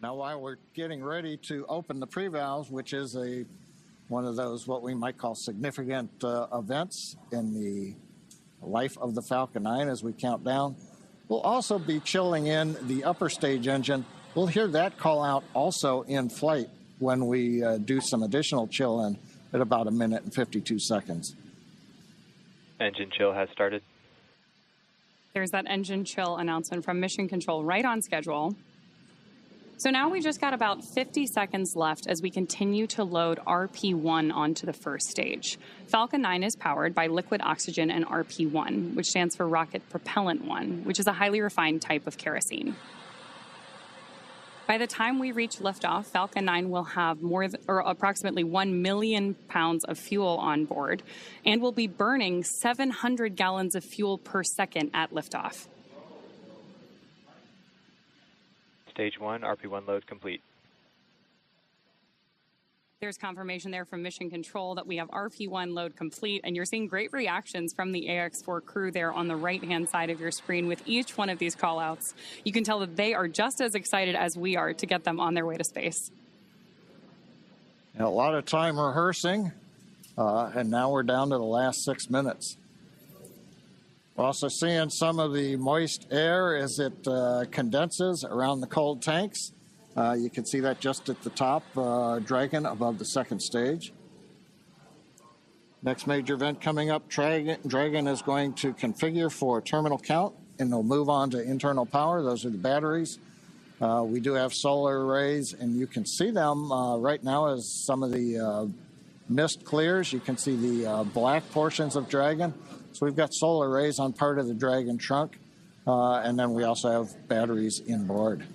Speaker 6: Now, while we're getting ready to open the pre-valves, which is one of those what we might call significant events in the life of the Falcon 9 as we count down, we'll also be chilling in the upper stage engine. We'll hear that call out also in flight when we do some additional chill in at about 1 minute and 52 seconds.
Speaker 3: Engine chill has started.
Speaker 1: There's that engine chill announcement from Mission Control right on schedule. So now we just got about 50 seconds left as we continue to load RP1 onto the first stage. Falcon 9 is powered by liquid oxygen and RP1, which stands for Rocket Propellant 1, which is a highly refined type of kerosene. By the time we reach liftoff, Falcon 9 will have approximately 1 million pounds of fuel on board and will be burning 700 gallons of fuel per second at liftoff.
Speaker 3: Stage 1, RP1 load complete.
Speaker 1: There's confirmation there from Mission Control that we have RP1 load complete, and you're seeing great reactions from the AX4 crew there on the right-hand side of your screen with each one of these call-outs. You can tell that they are just as excited as we are to get them on their way to space.
Speaker 6: A lot of time rehearsing, and now we're down to the last 6 minutes. We're also seeing some of the moist air as it condenses around the cold tanks. You can see that just at the top, Dragon above the second stage. Next major event coming up, Dragon is going to configure for terminal count, and they'll move on to internal power. Those are the batteries. We do have solar arrays, and you can see them right now as some of the mist clears. You can see the black portions of Dragon. So we've got solar arrays on part of the Dragon trunk, and then we also have batteries inboard.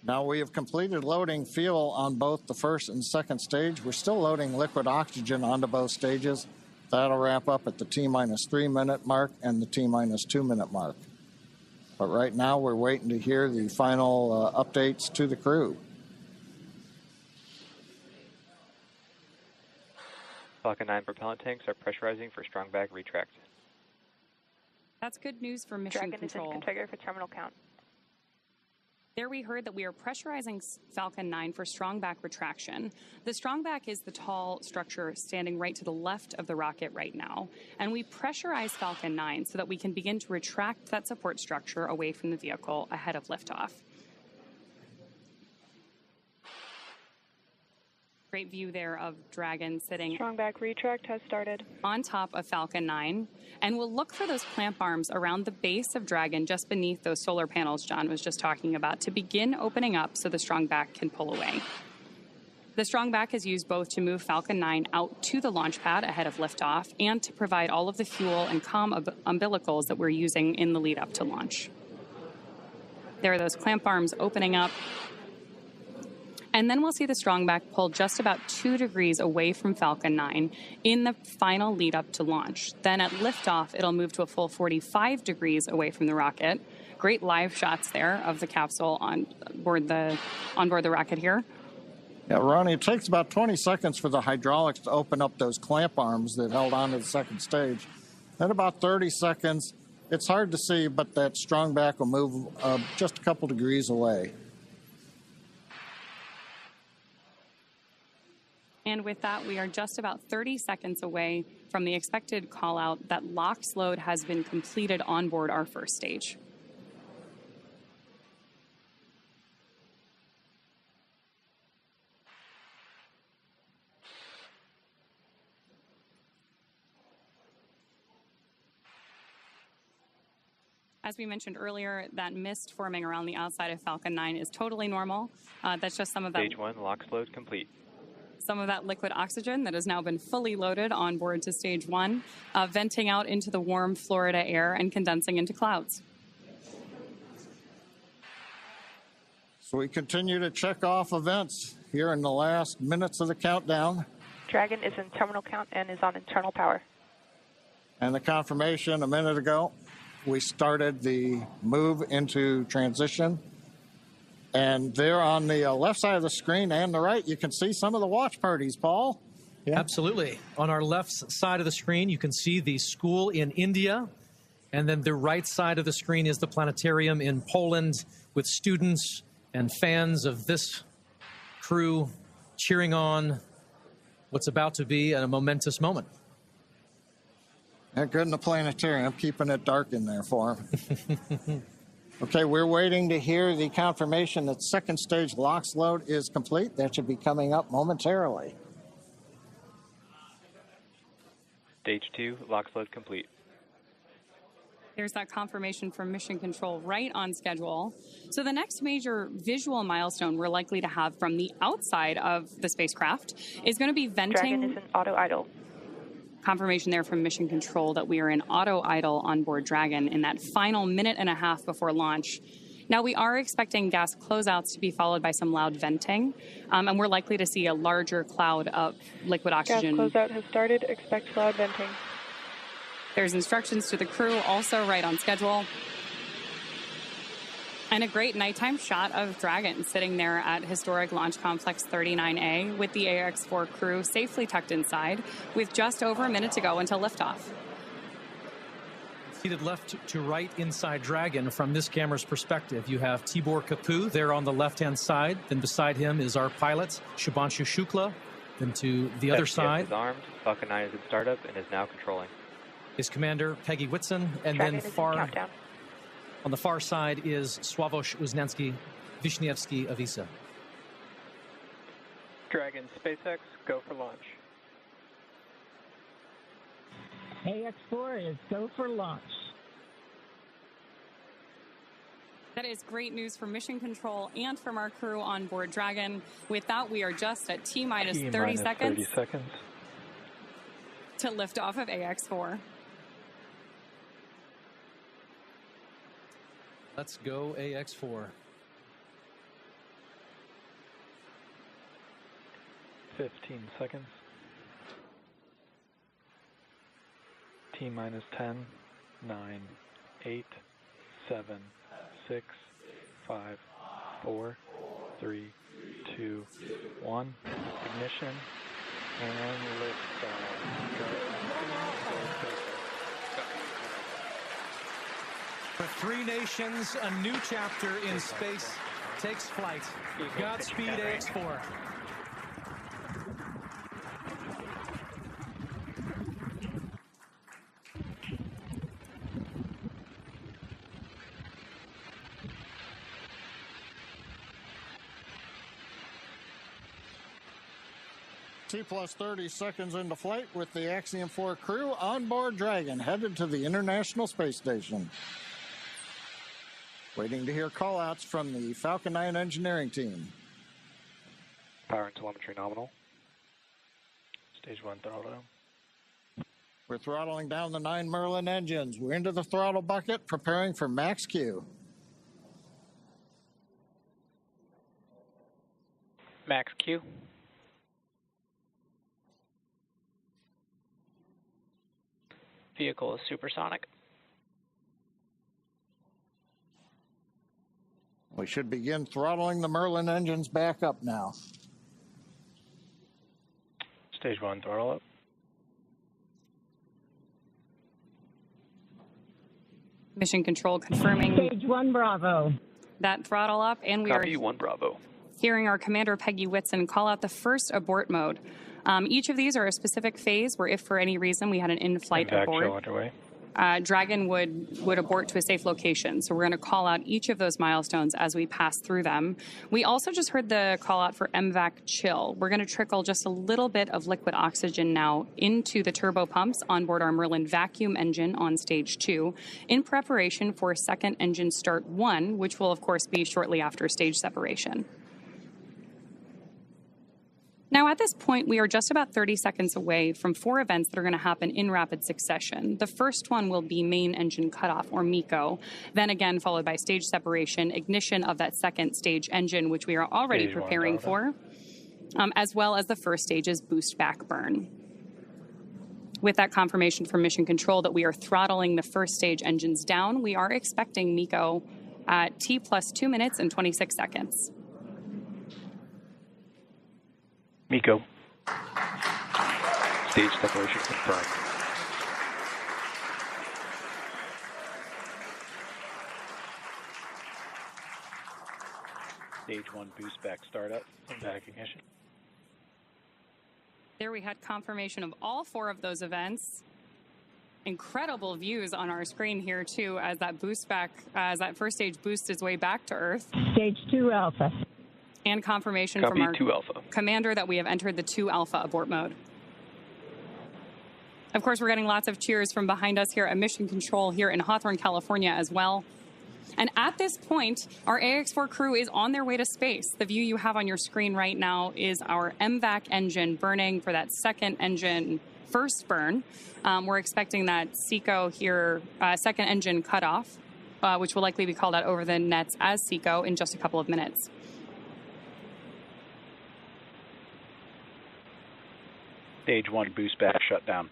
Speaker 6: Now we have completed loading fuel on both the first and second stage. We're still loading liquid oxygen onto both stages. That'll wrap up at the T-minus 3 minute mark and the T-minus 2 minute mark. But right now we're waiting to hear the final updates to the crew.
Speaker 3: Falcon 9 propellant tanks are pressurizing for strong back retract.
Speaker 1: That's good news for Mission
Speaker 7: Dragon
Speaker 1: Control.
Speaker 7: Is in configure for terminal count.
Speaker 1: There we heard that we are pressurizing Falcon 9 for strong back retraction. The strong back is the tall structure standing right to the left of the rocket right now. And we pressurize Falcon 9 so that we can begin to retract that support structure away from the vehicle ahead of liftoff. Great view there of Dragon sitting
Speaker 7: strong back retract has started
Speaker 1: on top of Falcon 9, and we'll look for those clamp arms around the base of Dragon just beneath those solar panels John was just talking about to begin opening up so the strong back can pull away. The strong back is used both to move Falcon 9 out to the launch pad ahead of liftoff and to provide all of the fuel and comm umbilicals that we're using in the lead up to launch. There are those clamp arms opening up. And then we'll see the strong back pull just about 2 degrees away from Falcon 9 in the final lead up to launch. Then at liftoff, it'll move to a full 45 degrees away from the rocket. Great live shots there of the capsule on board the rocket here.
Speaker 6: Yeah, Ronnie, it takes about 20 seconds for the hydraulics to open up those clamp arms that held on to the second stage. Then about 30 seconds, it's hard to see, but that strong back will move just a couple degrees away.
Speaker 1: And with that, we are just about 30 seconds away from the expected call out that LOX load has been completed on board our first stage. As we mentioned earlier, that mist forming around the outside of Falcon 9 is totally normal. That's just some of that.
Speaker 3: Stage 1, LOX load complete.
Speaker 1: Some of that liquid oxygen that has now been fully loaded on board to stage 1, venting out into the warm Florida air and condensing into clouds.
Speaker 6: So we continue to check off events here in the last minutes of the countdown.
Speaker 7: Dragon is in terminal count and is on internal power.
Speaker 6: And the confirmation a minute ago, we started the move into transition. And there on the left side of the screen and the right, you can see some of the watch parties, Paul.
Speaker 2: Yeah. Absolutely. On our left side of the screen, you can see the school in India. And then the right side of the screen is the planetarium in Poland with students and fans of this crew cheering on what's about to be a momentous moment.
Speaker 6: Good in the planetarium, keeping it dark in there for him. Okay, we're waiting to hear the confirmation that second stage LOX load is complete. That should be coming up momentarily.
Speaker 3: Stage 2, LOX load complete.
Speaker 1: There's that confirmation from Mission Control right on schedule. So the next major visual milestone we're likely to have from the outside of the spacecraft is going to be venting.
Speaker 7: Dragon is in auto idle.
Speaker 1: Confirmation there from Mission Control that we are in auto idle on board Dragon in that final minute and a half before launch. Now, we are expecting gas closeouts to be followed by some loud venting, and we're likely to see a larger cloud of liquid oxygen.
Speaker 7: Gas closeout has started. Expect loud venting.
Speaker 1: There's instructions to the crew, also right on schedule. And a great nighttime shot of Dragon sitting there at historic Launch Complex 39A with the AX-4 crew safely tucked inside with just over a minute to go until liftoff.
Speaker 2: Seated left to right inside Dragon from this camera's perspective, you have Tibor Kapu there on the left-hand side. Then beside him is our pilot, Shubhanshu Shukla. Then to the other side
Speaker 3: is armed. Falcon 9 is in startup and is now controlling.
Speaker 2: Is Commander Peggy Whitson, and
Speaker 7: Dragon
Speaker 2: then far
Speaker 7: countdown.
Speaker 2: on the far side is Sławosz Wisniewski of ESA.
Speaker 3: Dragon, SpaceX, go for launch.
Speaker 5: AX4 is go for launch.
Speaker 1: That is great news for Mission Control and from our crew on board Dragon. With that, we are just at T-minus 30 seconds to lift off of AX4.
Speaker 2: Let's go AX4.
Speaker 8: 15 seconds. T-minus 10, 9, 8, 7, 6, 5, 4, 3, 2, 1. Ignition and liftoff.
Speaker 2: For three nations, a new chapter in space takes flight. Godspeed, AX4.
Speaker 6: T-plus 30 seconds into flight with the Axiom 4 crew on board Dragon, headed to the International Space Station. Waiting to hear call-outs from the Falcon 9 engineering team.
Speaker 8: Power and telemetry nominal. Stage 1 throttle.
Speaker 6: We're throttling down the 9 Merlin engines. We're into the throttle bucket, preparing for max Q.
Speaker 3: Max Q. Vehicle is supersonic.
Speaker 6: We should begin throttling the Merlin engines back up now.
Speaker 8: Stage 1 throttle up.
Speaker 1: Mission Control confirming
Speaker 5: Stage 1 Bravo.
Speaker 1: that throttle up, and we
Speaker 4: Copy,
Speaker 1: are
Speaker 4: 1 Bravo.
Speaker 1: hearing our Commander Peggy Whitson call out the first abort mode. Each of these are a specific phase where if for any reason we had an in-flight abort,
Speaker 8: underway.
Speaker 1: Dragon would abort to a safe location. So we're going to call out each of those milestones as we pass through them. We also just heard the call out for MVAC chill. We're going to trickle just a little bit of liquid oxygen now into the turbo pumps on board our Merlin vacuum engine on stage 2 in preparation for second engine start 1, which will of course be shortly after stage separation. Now, at this point, we are just about 30 seconds away from 4 events that are going to happen in rapid succession. The first one will be main engine cutoff, or MECO, then again followed by stage separation, ignition of that second stage engine, which we are already
Speaker 8: Stage
Speaker 1: preparing
Speaker 8: 1
Speaker 1: for, as well as the first stage's boost back burn. With that confirmation from Mission Control that we are throttling the first stage engines down, we are expecting MECO at T plus 2 minutes and 26 seconds.
Speaker 4: MECO. Stage separation confirmed.
Speaker 8: Stage 1 boost back startup and back ignition.
Speaker 1: There we had confirmation of all 4 of those events. Incredible views on our screen here, too, as that that first stage boosts its way back to Earth.
Speaker 5: Stage 2 Alpha.
Speaker 1: And confirmation
Speaker 3: Copy,
Speaker 1: from our
Speaker 3: 2 Alpha.
Speaker 1: commander that we have entered the 2 Alpha abort mode. Of course, we're getting lots of cheers from behind us here at Mission Control here in Hawthorne, California as well. And at this point, our AX4 crew is on their way to space. The view you have on your screen right now is our MVAC engine burning for that second engine first burn. We're expecting that SECO here, second engine cutoff, which will likely be called out over the nets as SECO in just a couple of minutes.
Speaker 8: Stage 1 boost back shutdown.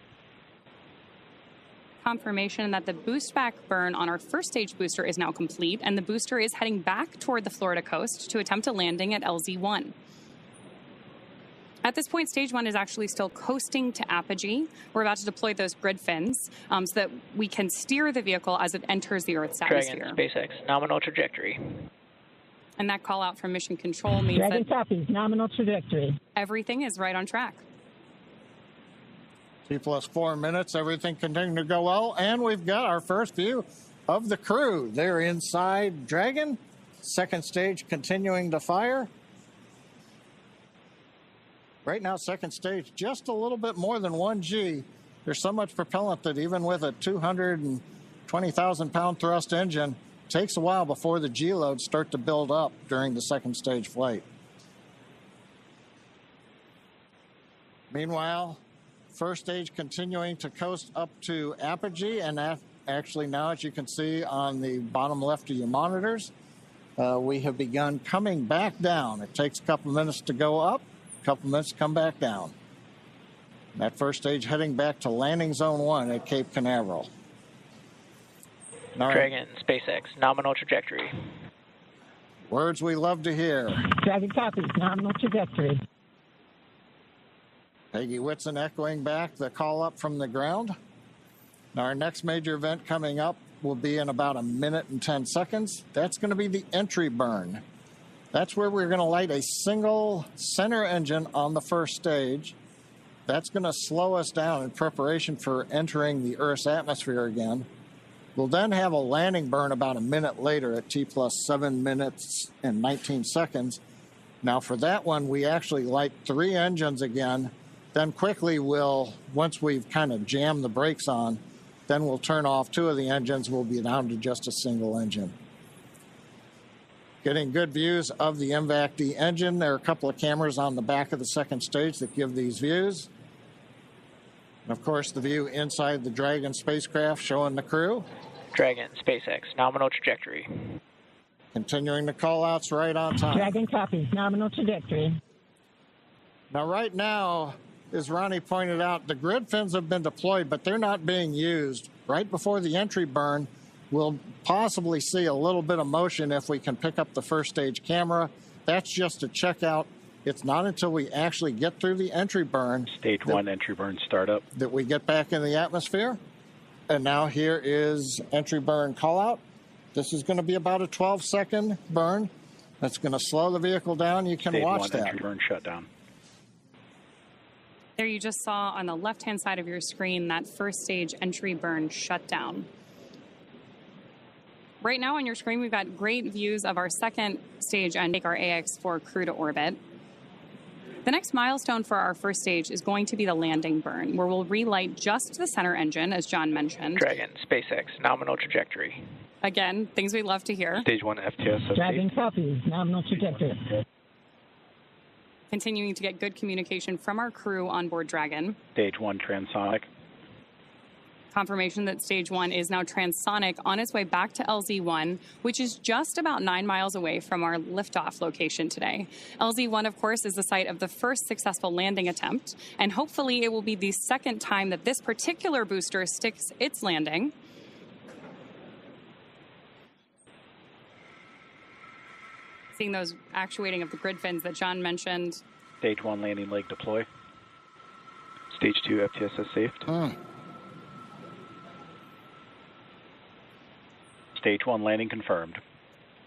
Speaker 1: Confirmation that the boost back burn on our first stage booster is now complete, and the booster is heading back toward the Florida coast to attempt a landing at LZ1. At this point, stage 1 is actually still coasting to apogee. We're about to deploy those grid fins so that we can steer the vehicle as it enters the Earth's atmosphere.
Speaker 3: Dragon, SpaceX, nominal trajectory.
Speaker 1: And that call out from Mission Control means
Speaker 5: Dragon
Speaker 1: that
Speaker 5: copies, nominal trajectory.
Speaker 1: everything is right on track.
Speaker 6: T plus 4 minutes, everything continuing to go well, and we've got our first view of the crew. They're inside Dragon, second stage continuing to fire. Right now, second stage, just a little bit more than 1G. There's so much propellant that even with a 220,000-pound thrust engine, it takes a while before the G loads start to build up during the second stage flight. Meanwhile, first stage continuing to coast up to apogee, and that actually now, as you can see on the bottom left of your monitors, we have begun coming back down. It takes a couple minutes to go up, a couple minutes to come back down. That first stage heading back to landing zone 1 at Cape Canaveral.
Speaker 3: Dragon, SpaceX, nominal trajectory.
Speaker 6: Words we love to hear.
Speaker 5: Dragon copies, nominal trajectory.
Speaker 6: Peggy Whitson echoing back the call up from the ground. Now our next major event coming up will be in about 1 minute and 10 seconds. That's going to be the entry burn. That's where we're going to light a single center engine on the first stage. That's going to slow us down in preparation for entering the Earth's atmosphere again. We'll then have a landing burn about 1 minute later at T plus 7 minutes and 19 seconds. Now for that one, we actually light 3 engines again. Then quickly once we've kind of jammed the brakes on, then we'll turn off 2 of the engines. We'll be down to just a single engine. Getting good views of the MVAC-D engine. There are a couple of cameras on the back of the second stage that give these views. And of course, the view inside the Dragon spacecraft showing the crew.
Speaker 3: Dragon, SpaceX, nominal trajectory.
Speaker 6: Continuing the call-outs right on time.
Speaker 5: Dragon copies, nominal trajectory.
Speaker 6: Now, right now, as Ronnie pointed out, the grid fins have been deployed, but they're not being used. Right before the entry burn, we'll possibly see a little bit of motion if we can pick up the first stage camera. That's just to check out. It's not until we actually get through the entry burn.
Speaker 8: Stage 1 entry burn startup.
Speaker 6: That we get back in the atmosphere. And now here is entry burn call out. This is going to be about a 12-second burn. That's going to slow the vehicle down. You can watch that.
Speaker 8: Entry burn shutdown.
Speaker 1: There you just saw on the left-hand side of your screen that first stage entry burn shutdown. Right now on your screen, we've got great views of our second stage and take our AX4 crew to orbit. The next milestone for our first stage is going to be the landing burn, where we'll relight just the center engine, as John mentioned.
Speaker 3: Dragon, SpaceX, nominal trajectory.
Speaker 1: Again, things we love to hear.
Speaker 8: Stage 1 FTS.
Speaker 5: Dragon copies, nominal trajectory.
Speaker 1: Continuing to get good communication from our crew on board Dragon.
Speaker 8: Stage 1 transonic.
Speaker 1: Confirmation that stage 1 is now transonic on its way back to LZ1, which is just about 9 miles away from our liftoff location today. LZ1, of course, is the site of the first successful landing attempt, and hopefully it will be the second time that this particular booster sticks its landing. Seeing those actuating of the grid fins that John mentioned.
Speaker 8: Stage 1 landing leg deploy. Stage 2 FTSS saved. Stage 1 landing confirmed.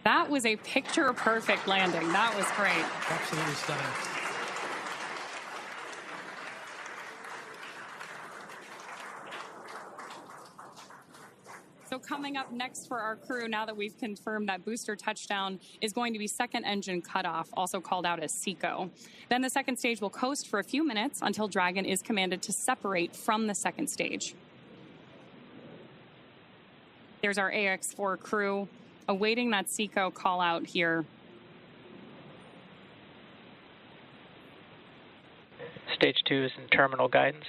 Speaker 1: That was a picture-perfect landing. That was great.
Speaker 2: Absolutely stunning.
Speaker 1: So coming up next for our crew, now that we've confirmed that booster touchdown, is going to be second engine cutoff, also called out as SECO. Then the second stage will coast for a few minutes until Dragon is commanded to separate from the second stage. There's our AX4 crew awaiting that SECO call out here.
Speaker 3: Stage 2 is in terminal guidance.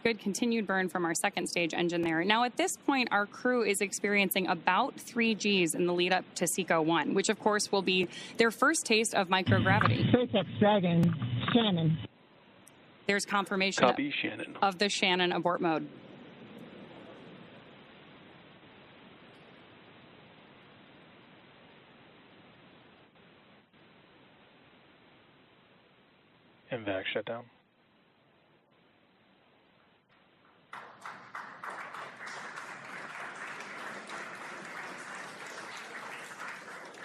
Speaker 1: Good continued burn from our second stage engine there. Now, at this point, our crew is experiencing about 3 Gs in the lead up to SECO 1, which, of course, will be their first taste of microgravity.
Speaker 5: SpaceX Dragon, Shannon.
Speaker 1: There's confirmation
Speaker 4: Copy, Shannon.
Speaker 1: of the Shannon abort mode.
Speaker 3: MVAC shutdown.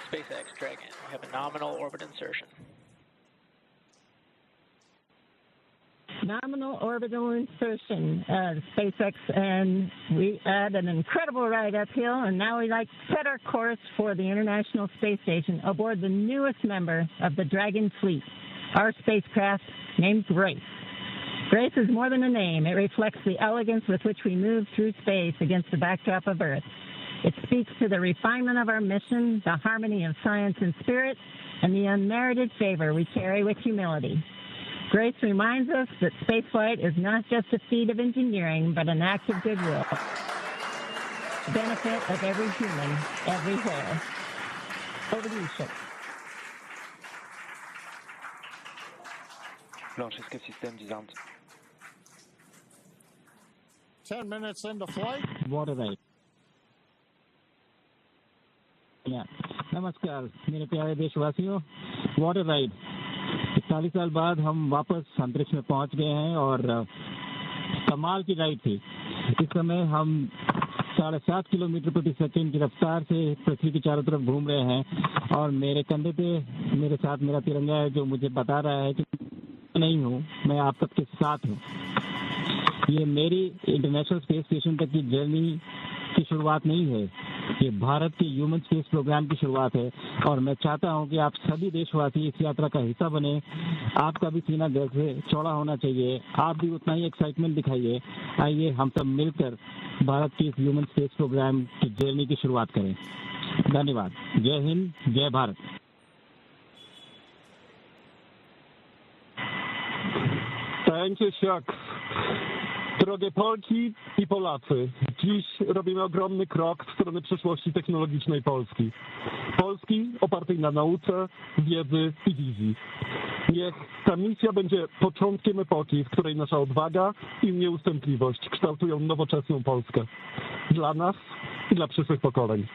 Speaker 3: SpaceX Dragon, we have a nominal orbit insertion.
Speaker 5: Nominal orbital insertion, SpaceX, and we had an incredible ride uphill, and now we set our course for the International Space Station aboard the newest member of the Dragon fleet, our spacecraft named Grace. Grace is more than a name. It reflects the elegance with which we move through space against the backdrop of Earth. It speaks to the refinement of our mission, the harmony of science and spirit, and the unmerited favor we carry with humility. Grace reminds us that spaceflight is not just a feat of engineering, but an act of goodwill. The benefit of every human, everywhere. Over to you, Chip.
Speaker 8: Launch escape system disarmed.
Speaker 6: 10 minutes into flight.
Speaker 9: Water ride. नमस्कार मेरे प्यारे देशवासियों, water ride 40 साल बाद हम वापस अंतरिक्ष में पहुंच गए हैं और कमाल की राइड थी। इस समय हम 7.5 किलोमीटर प्रति सेकंड की रफ्तार से पृथ्वी के चारों तरफ घूम रहे हैं और मेरे कंधे पे मेरे साथ मेरा तिरंगा है जो मुझे बता रहा है कि नहीं हूँ, मैं आप सबके साथ हूँ। ये मेरी इंटरनेशनल स्पेस स्टेशन तक की जर्नी की शुरुआत नहीं है, ये भारत के ह्यूमन स्पेस प्रोग्राम की शुरुआत है और मैं चाहता हूं कि आप सभी देशवासी इस यात्रा का हिस्सा बने। आपका भी सीना गर्व से चौड़ा होना चाहिए, आप भी उतना ही एक्साइटमेंट दिखाइए। आइए हम सब मिलकर भारत के इस ह्यूमन स्पेस प्रोग्राम की जर्नी की शुरुआत करें। धन्यवाद। जय हिंद, जय Bharat.
Speaker 10: Thank you, Chuck. Drogie Polki i Polacy, dziś robimy ogromny krok w stronę przyszłości technologicznej Polski. Polski opartej na nauce, wiedzy i wizji. Niech ta misja będzie początkiem epoki, w której nasza odwaga i nieustępliwość kształtują nowoczesną Polskę. Dla nas i dla przyszłych pokoleń.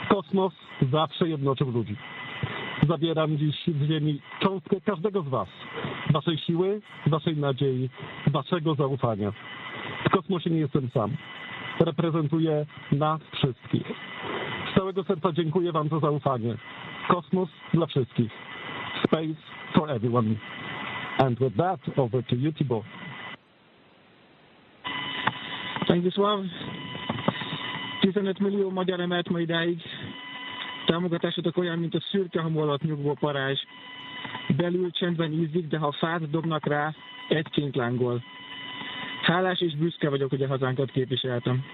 Speaker 10: Kosmos zawsze jednoczył ludzi. Zabieram dziś z Ziemi cząstkę każdego z was. Waszej siły, waszej nadziei, waszego zaufania. W kosmosie nie jestem sam. Reprezentuję nas wszystkich. Z całego serca dziękuję wam za zaufanie. Kosmos dla wszystkich. Space for everyone. And with that, over to you, Thibault.
Speaker 9: Thank you, Sław. 15 millió magyar emelt ma idáig. Támogatásotok olyan, mint a szürke hamu alatt nyugvó parázs. Belül csendben ízik, de ha fát dobnak rá, egyként lángol. Hálás és büszke vagyok, hogy a hazánkat képviseltem.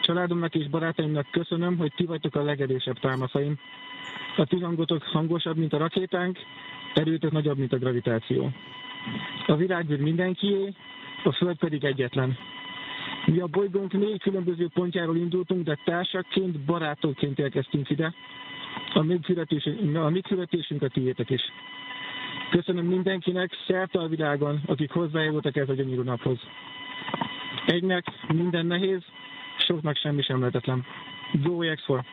Speaker 9: Családomnak és barátaimnak köszönöm, hogy ti vagytok a legerősebb támaszaim. A ti hangotok hangosabb, mint a rakétánk, erőtök nagyobb, mint a gravitáció. A világűr mindenkié, a Föld pedig egyetlen. Mi a bolygónk 4 különböző pontjáról indultunk, de társakként, barátokként érkeztünk ide. A mi küldetésünk a tiétek is. Köszönöm mindenkinek szerte a világon, akik hozzájárultak ez a gyönyörű naphoz. Egynek minden nehéz, soknak semmi sem lehetetlen. Go AX4!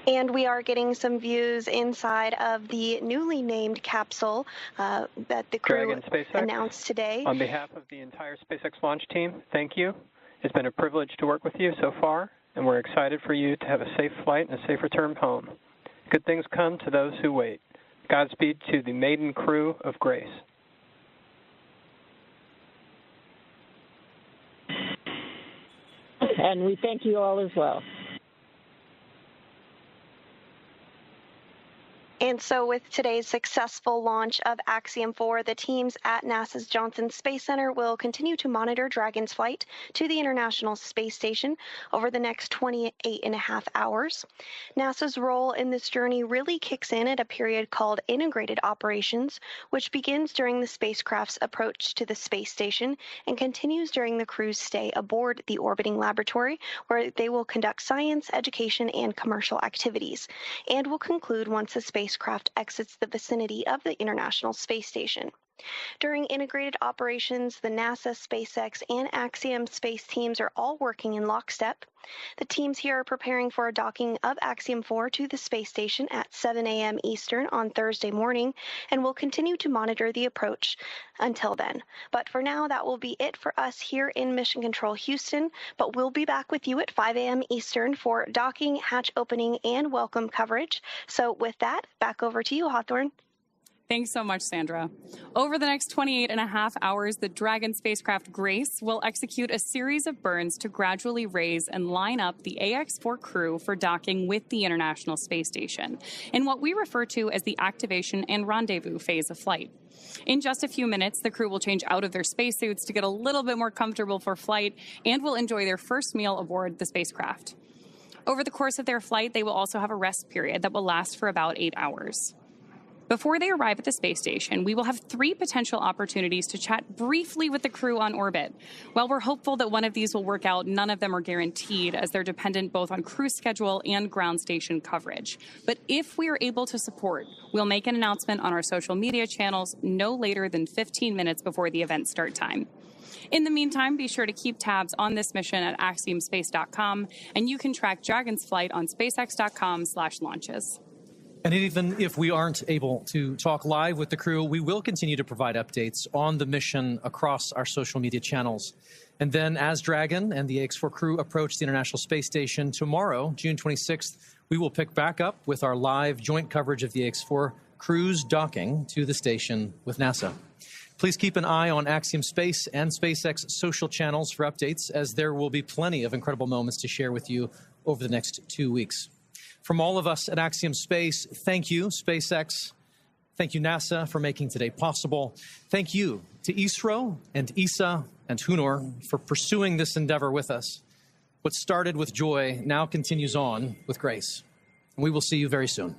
Speaker 11: And we are getting some views inside of the newly named capsule that the crew announced today.
Speaker 3: On behalf of the entire SpaceX launch team, thank you. It's been a privilege to work with you so far, and we're excited for you to have a safe flight and a safe return home. Good things come to those who wait. Godspeed to the maiden crew of Grace.
Speaker 5: And we thank you all as well.
Speaker 11: And so with today's successful launch of Axiom 4, the teams at NASA's Johnson Space Center will continue to monitor Dragon's flight to the International Space Station over the next 28.5 hours. NASA's role in this journey really kicks in at a period called integrated operations, which begins during the spacecraft's approach to the space station and continues during the crew's stay aboard the orbiting laboratory, where they will conduct science, education, and commercial activities, and will conclude once the spacecraft exits the vicinity of the International Space Station. During integrated operations, the NASA, SpaceX, and Axiom space teams are all working in lockstep. The teams here are preparing for a docking of Axiom 4 to the space station at 7 a.m. Eastern on Thursday morning, and will continue to monitor the approach until then. But for now, that will be it for us here in Mission Control Houston, but we'll be back with you at 5 a.m. Eastern for docking, hatch opening, and welcome coverage. So with that, back over to you, Hawthorne.
Speaker 1: Thanks so much, Sandra. Over the next 28.5 hours, the Dragon spacecraft Grace will execute a series of burns to gradually raise and line up the AX-4 crew for docking with the International Space Station in what we refer to as the activation and rendezvous phase of flight. In just a few minutes, the crew will change out of their spacesuits to get a little bit more comfortable for flight and will enjoy their first meal aboard the spacecraft. Over the course of their flight, they will also have a rest period that will last for about 8 hours. Before they arrive at the space station, we will have 3 potential opportunities to chat briefly with the crew on orbit. While we're hopeful that one of these will work out, none of them are guaranteed, as they're dependent both on crew schedule and ground station coverage. But if we are able to support, we'll make an announcement on our social media channels no later than 15 minutes before the event start time. In the meantime, be sure to keep tabs on this mission at axiomspace.com, and you can track Dragon's flight on spacex.com/launches.
Speaker 2: And even if we aren't able to talk live with the crew, we will continue to provide updates on the mission across our social media channels. And then as Dragon and the AX-4 crew approach the International Space Station tomorrow, June 26th, we will pick back up with our live joint coverage of the AX-4 crew's docking to the station with NASA. Please keep an eye on Axiom Space and SpaceX social channels for updates, as there will be plenty of incredible moments to share with you over the next 2 weeks. From all of us at Axiom Space, thank you, SpaceX. Thank you, NASA, for making today possible. Thank you to ISRO and ESA and Hunor for pursuing this endeavor with us. What started with joy now continues on with grace. And we will see you very soon.